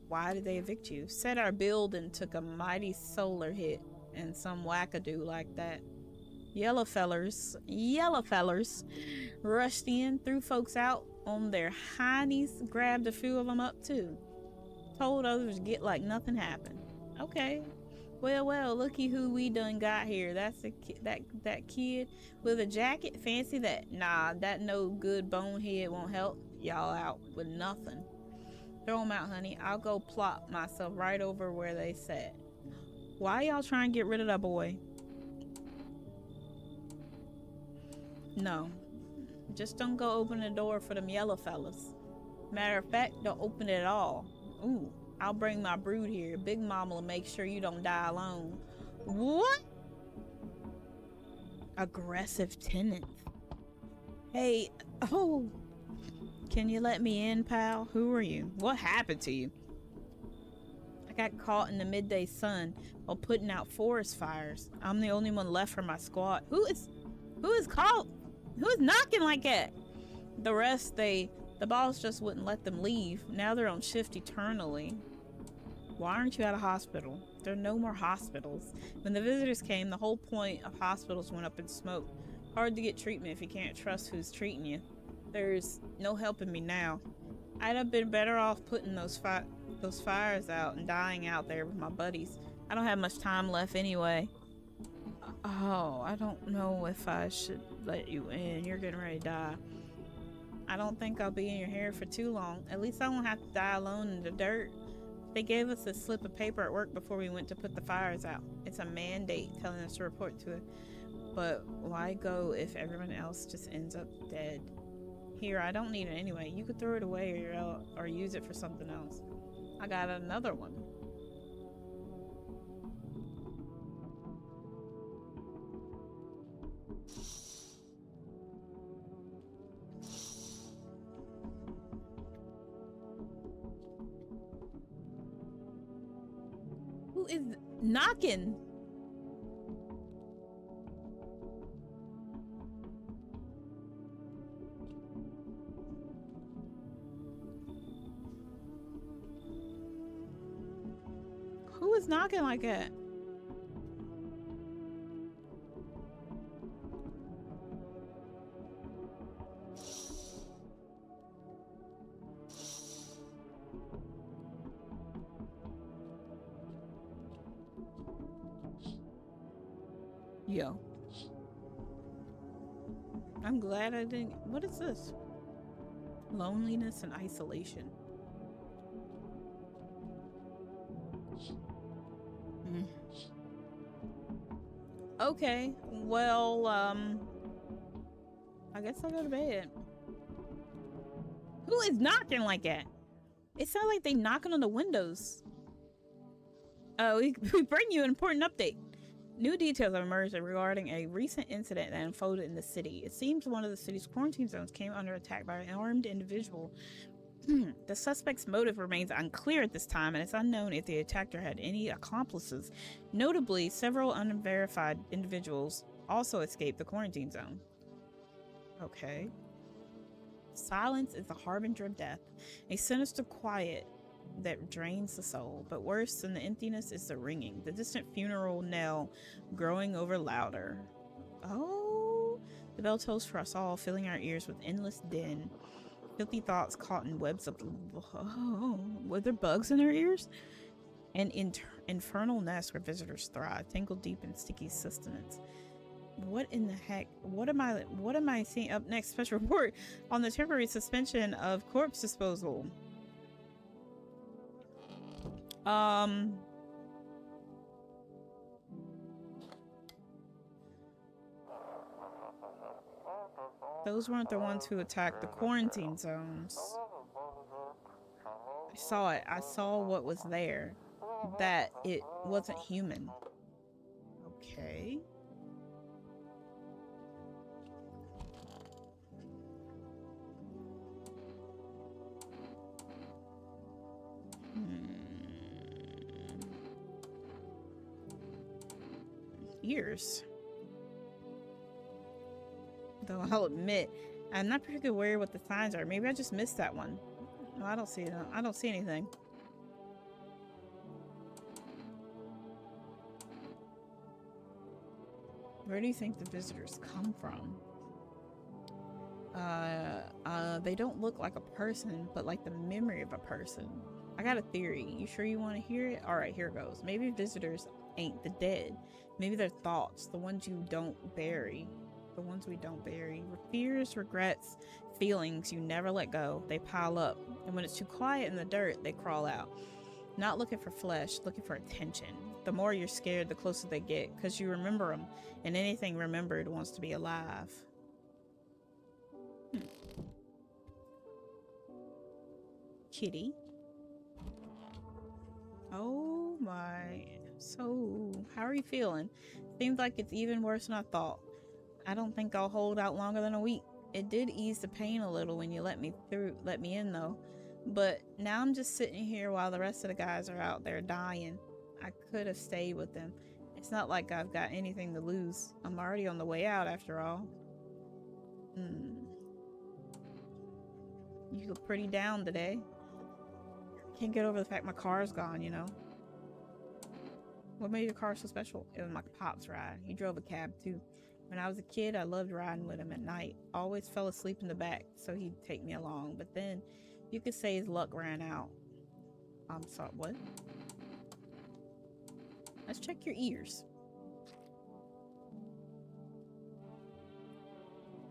Why did they evict you? Said our building took a mighty solar hit and some wackadoo like that. Yellow fellers rushed in, threw folks out on their hindies, grabbed a few of them up too. Told others to get like nothing happened. Okay. Well, looky who we done got here. That's that kid with a jacket. Fancy that? Nah, that no good bonehead won't help y'all out with nothing. Throw him out, honey. I'll go plop myself right over where they sat. Why y'all trying to get rid of that boy? No. Just don't go open the door for them yellow fellas. Matter of fact, don't open it at all. Ooh, I'll bring my brood here. Big Mama will make sure you don't die alone. What? Aggressive tenant. Hey, oh. Can you let me in, pal? Who are you? What happened to you? I got caught in the midday sun while putting out forest fires. I'm the only one left from my squad. Who is knocking like that? The rest, the boss just wouldn't let them leave. Now they're on shift eternally. Why aren't you at a hospital? There are no more hospitals. When the visitors came, the whole point of hospitals went up in smoke. Hard to get treatment if you can't trust who's treating you. There's no helping me now. I'd have been better off putting those fires out and dying out there with my buddies. I don't have much time left anyway. Oh, I don't know if I should let you in. You're getting ready to die. I don't think I'll be in your hair for too long. At least I won't have to die alone in the dirt. They gave us a slip of paper at work before we went to put the fires out. It's a mandate telling us to report to it. But why go if everyone else just ends up dead? Here, I don't need it anyway. You could throw it away or use it for something else. I got another one. Who is knocking? Who is knocking like that? Yo. I'm glad I didn't. What is this? Loneliness and isolation. Okay, well, I guess I'll go to bed. Who is knocking like that? It sounds like they knocking on the windows. We bring you an important update. New details have emerged regarding a recent incident that unfolded in the city. It seems one of the city's quarantine zones came under attack by an armed individual. The suspect's motive remains unclear at this time, and it's unknown if the attacker had any accomplices. Notably, several unverified individuals also escaped the quarantine zone. Okay. Silence is the harbinger of death, a sinister quiet that drains the soul. But worse than the emptiness is the ringing, the distant funeral knell growing over louder. Oh, the bell tolls for us all, filling our ears with endless din. Filthy thoughts caught in webs of... Oh, were there bugs in our ears? An infernal nest where visitors thrive, tangled deep in sticky sustenance. What in the heck? What am I seeing up next? Special report on the temporary suspension of corpse disposal. Those weren't the ones who attacked the quarantine zones. I saw it. I saw what was there. That it wasn't human. Okay. Ears. Though I'll admit, I'm not particularly aware what the signs are. Maybe I just missed that one. No, I don't see it. I don't see anything. Where do you think the visitors come from? They don't look like a person, but like the memory of a person. I got a theory. You sure you want to hear it? All right, here goes. Maybe visitors ain't the dead. Maybe they're thoughts, the ones you don't bury. The ones we don't bury. Fears, regrets, feelings you never let go. They pile up. And when it's too quiet in the dirt, they crawl out. Not looking for flesh, looking for attention. The more you're scared, the closer they get, because you remember them. And anything remembered wants to be alive. Kitty. Oh my. So, how are you feeling? Seems like it's even worse than I thought. I don't think I'll hold out longer than a week. It did ease the pain a little when you let me in though. But now I'm just sitting here while the rest of the guys are out there dying. I could have stayed with them. It's not like I've got anything to lose. I'm already on the way out after all. You look pretty down today. Can't get over the fact my car's gone, you know. What made your car so special? It was my pop's ride. He drove a cab too. When I was a kid, I loved riding with him at night. Always fell asleep in the back, so he'd take me along. But then, you could say his luck ran out. I'm sorry, what? Let's check your ears.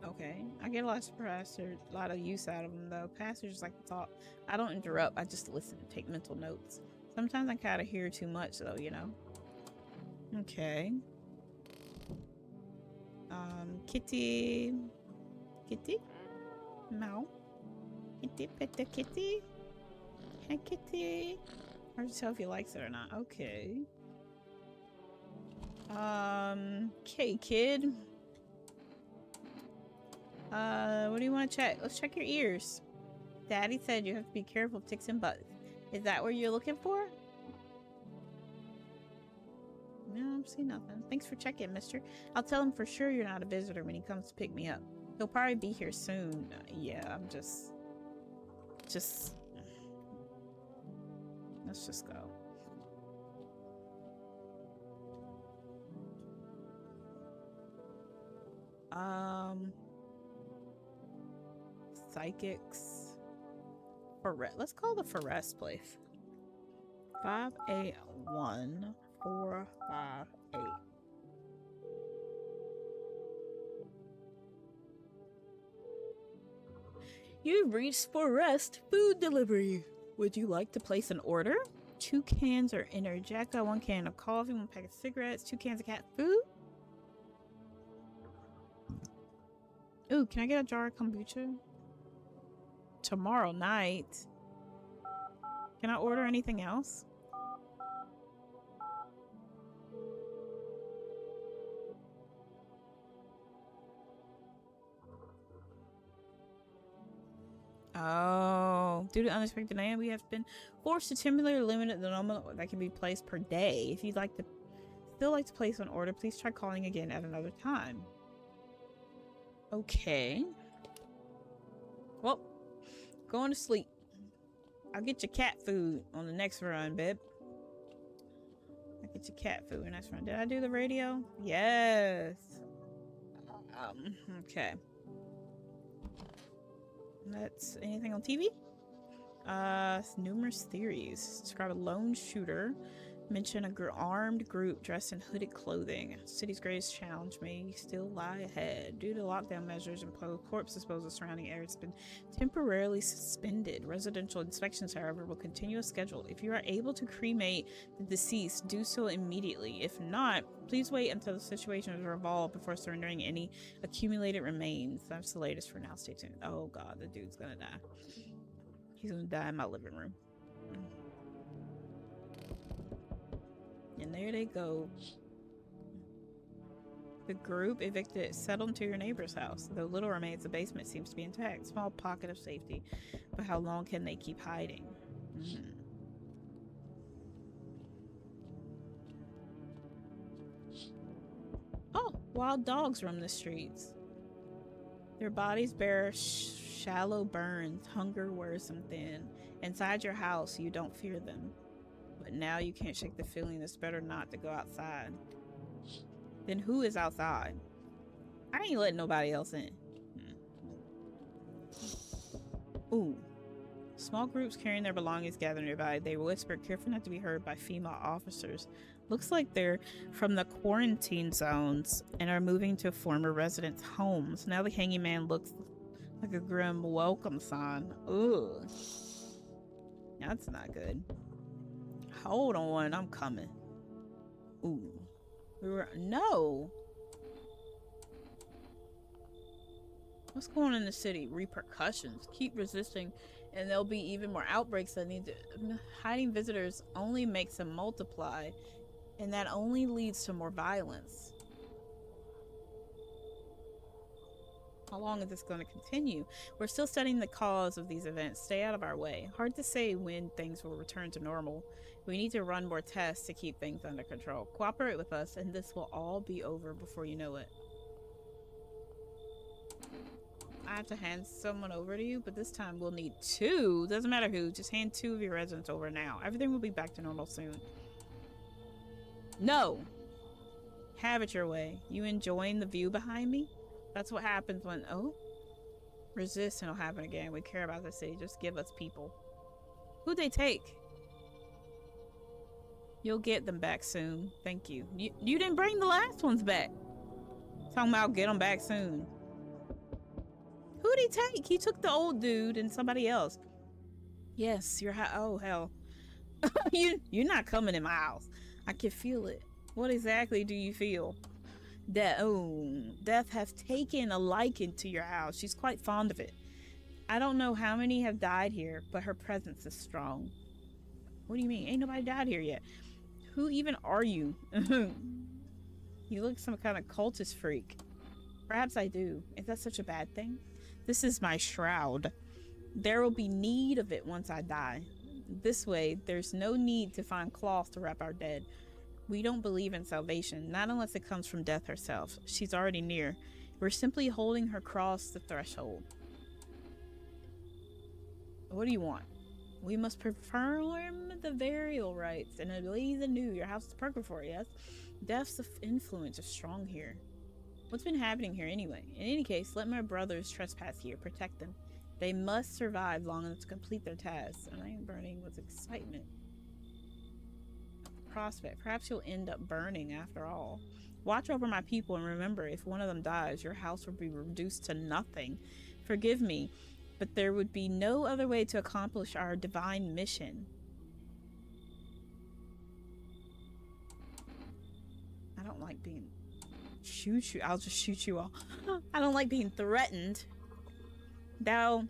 Okay, I get a lot of a lot of use out of them though. Passengers like to talk. I don't interrupt, I just listen and take mental notes. Sometimes I kind of hear too much though, you know? Okay. Kitty. Kitty? Meow. Kitty, pet the kitty. Hey, kitty. Hard to tell if he likes it or not. Okay. Okay, kid. What do you want to check? Let's check your ears. Daddy said you have to be careful of ticks and bugs. Is that what you're looking for? No, I see nothing. Thanks for checking, mister. I'll tell him for sure you're not a visitor when he comes to pick me up. He'll probably be here soon. Yeah, I'm just... Let's just go. Psychics. Let's call the Forest place. 581458. You've reached Forest Food Delivery. Would you like to place an order? 2 cans of Energica, 1 can of coffee, 1 pack of cigarettes, 2 cans of cat food? Ooh, can I get a jar of kombucha? Tomorrow night. Can I order anything else? Oh, due to unexpected demand, we have been forced to temporarily limit the number that can be placed per day. If you'd like to still like to place an order, please try calling again at another time. Okay. Well, going to sleep. I'll get your cat food on the next run, babe. I'll get your cat food next run. Did I do the radio? Yes. Okay. That's anything on TV? Numerous theories. Describe a lone shooter. Mention a armed group dressed in hooded clothing. City's greatest challenge may still lie ahead. Due to lockdown measures and corpse disposal surrounding areas has been temporarily suspended. Residential inspections, however, will continue as scheduled. If you are able to cremate the deceased, do so immediately. If not, please wait until the situation is resolved before surrendering any accumulated remains. That's the latest for now. Stay tuned. Oh god, the dude's gonna die. He's gonna die in my living room. And there they go. The group evicted settled into your neighbor's house. Though little remains, the basement seems to be intact. Small pocket of safety. But how long can they keep hiding? Oh, wild dogs roam the streets. Their bodies bear shallow burns. Hunger wears them thin. Inside your house, you don't fear them. But now you can't shake the feeling it's better not to go outside. Then who is outside? I ain't letting nobody else in. Ooh. Small groups carrying their belongings gather nearby. They whisper, careful not to be heard by female officers. Looks like they're from the quarantine zones and are moving to former residents' homes. Now the hanging man looks like a grim welcome sign. Ooh. That's not good. Hold on, I'm coming. Ooh. No. What's going on in the city? Repercussions. Keep resisting and there'll be even more outbreaks that need to... Hiding visitors only makes them multiply, and that only leads to more violence. How long is this going to continue? We're still studying the cause of these events. Stay out of our way. Hard to say when things will return to normal. We need to run more tests to keep things under control. Cooperate with us, and this will all be over before you know it. I have to hand someone over to you, but this time we'll need 2. Doesn't matter who. Just hand 2 of your residents over now. Everything will be back to normal soon. No! Have it your way. You enjoying the view behind me? That's what happens when... Oh? Resist and it'll happen again. We care about the city. Just give us people. Who'd they take? You'll get them back soon. Thank you. You didn't bring the last ones back. Talking about get them back soon. Who'd he take? He took the old dude and somebody else. Yes, oh, hell. You're not coming in my house. I can feel it. What exactly do you feel? Death has taken a liking to your house. She's quite fond of it. I don't know how many have died here, but her presence is strong. What do you mean? Ain't nobody died here yet. Who even are you? You look some kind of cultist freak. Perhaps I do. Is that such a bad thing? This is my shroud. There will be need of it once I die. This way, there's no need to find cloth to wrap our dead. We don't believe in salvation, not unless it comes from death herself. She's already near. We're simply holding her across the threshold. What do you want? We must perform the burial rites and ablaze anew. Your house is purgatory, yes? Death's influence is strong here. What's been happening here anyway? In any case, let my brothers trespass here. Protect them. They must survive long enough to complete their tasks. And I am burning with excitement. Prospect. Perhaps you'll end up burning after all. Watch over my people and remember, if one of them dies, your house will be reduced to nothing. Forgive me, but there would be no other way to accomplish our divine mission. I don't like being Shoot you. I'll just shoot you all. I don't like being threatened. Thou,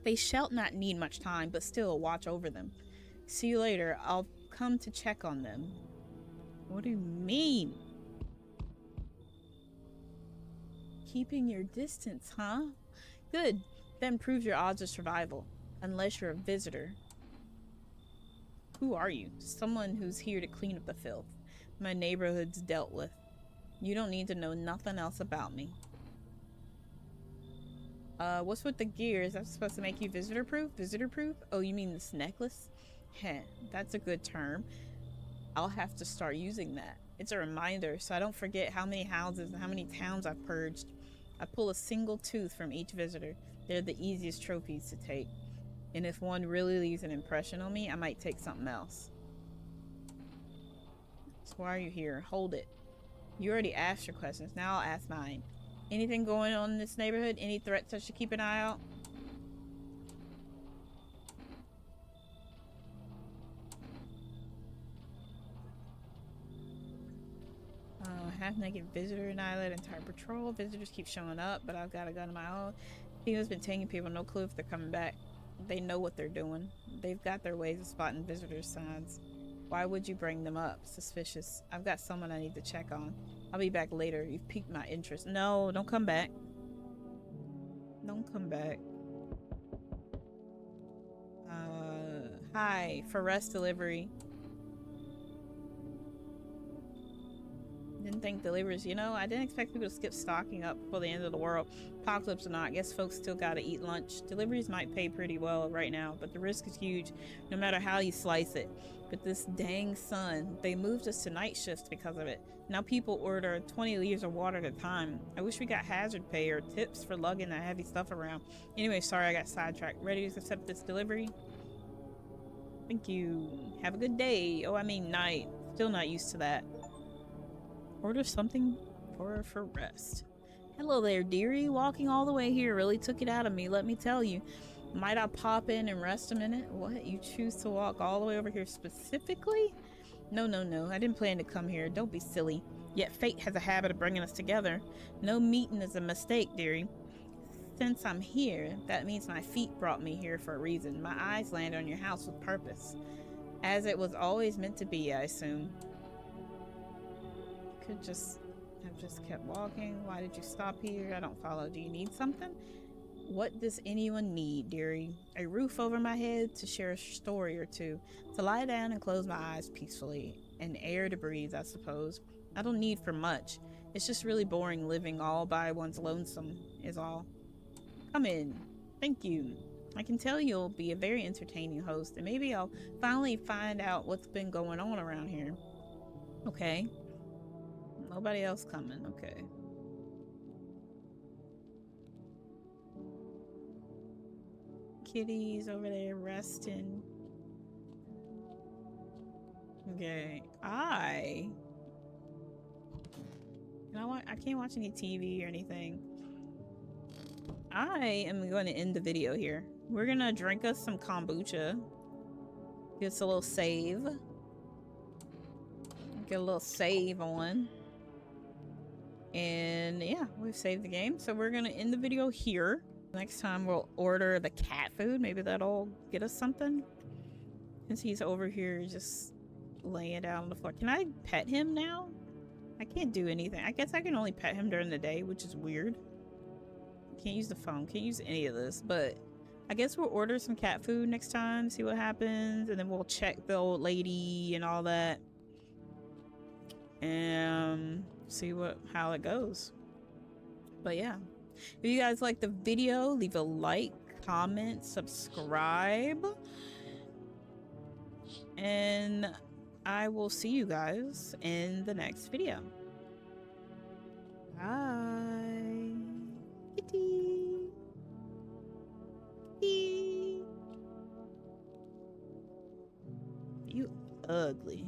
they shall not need much time, but still watch over them. See you later. I'll come to check on them. What do you mean? Keeping your distance, huh? Good. That improves your odds of survival. Unless you're a visitor. Who are you? Someone who's here to clean up the filth my neighborhood's dealt with. You don't need to know nothing else about me. What's with the gears? That's supposed to make you visitor proof? Visitor proof? Oh, you mean this necklace? Heh, that's a good term. I'll have to start using that. It's a reminder so I don't forget how many houses and how many towns I've purged. I pull a single tooth from each visitor. They're the easiest trophies to take. And if one really leaves an impression on me, I might take something else. So why are you here? Hold it. You already asked your questions. Now I'll ask mine. Anything going on in this neighborhood? Any threats I should keep an eye out? Half-naked visitor annihilated entire patrol. Visitors keep showing up, but I've got a gun of my own. Female's been taking people, no clue if they're coming back. They know what they're doing. They've got their ways of spotting visitors' signs. Why would you bring them up? Suspicious. I've got someone I need to check on. I'll be back later. You've piqued my interest. No, don't come back. Don't come back. Hi. For rest delivery. Didn't think deliveries, you know, I didn't expect people to skip stocking up before the end of the world. Apocalypse or not, I guess folks still gotta eat lunch. Deliveries might pay pretty well right now, but the risk is huge no matter how you slice it. But this dang sun, they moved us to night shifts because of it. Now people order 20 liters of water at a time. I wish we got hazard pay or tips for lugging that heavy stuff around. Anyway, sorry I got sidetracked. Ready to accept this delivery? Thank you. Have a good day. Oh, I mean night. Still not used to that. Order something for rest. Hello there, dearie. Walking all the way here really took it out of me, let me tell you. Might I pop in and rest a minute? What? You choose to walk all the way over here specifically? No, no, no. I didn't plan to come here. Don't be silly. Yet fate has a habit of bringing us together. No meeting is a mistake, dearie. Since I'm here, that means my feet brought me here for a reason. My eyes landed on your house with purpose. As it was always meant to be, I assume. Could just have just kept walking. Why did you stop here? I don't follow. Do you need something? What does anyone need, dearie? A roof over my head to share a story or two, to lie down and close my eyes peacefully, and air to breathe, I suppose. I don't need for much. It's just really boring living all by one's lonesome, is all. Come in. Thank you. I can tell you'll be a very entertaining host, and maybe I'll finally find out what's been going on around here. Okay. Nobody else coming, okay. Kitty's over there resting. Okay, I can't watch any TV or anything. I am going to end the video here. We're gonna drink us some kombucha. Get us a little save. Get a little save on. And yeah, we've saved the game. So we're gonna end the video here. Next time we'll order the cat food. Maybe that'll get us something. Since he's over here just laying down on the floor. Can I pet him now? I can't do anything. I guess I can only pet him during the day, which is weird. Can't use the phone. Can't use any of this. But I guess we'll order some cat food next time. See what happens. And then we'll check the old lady and all that. And see how it goes. But yeah, if you guys like the video, leave a like, comment, subscribe, and I will see you guys in the next video. Bye. Kitty. Kitty. You ugly.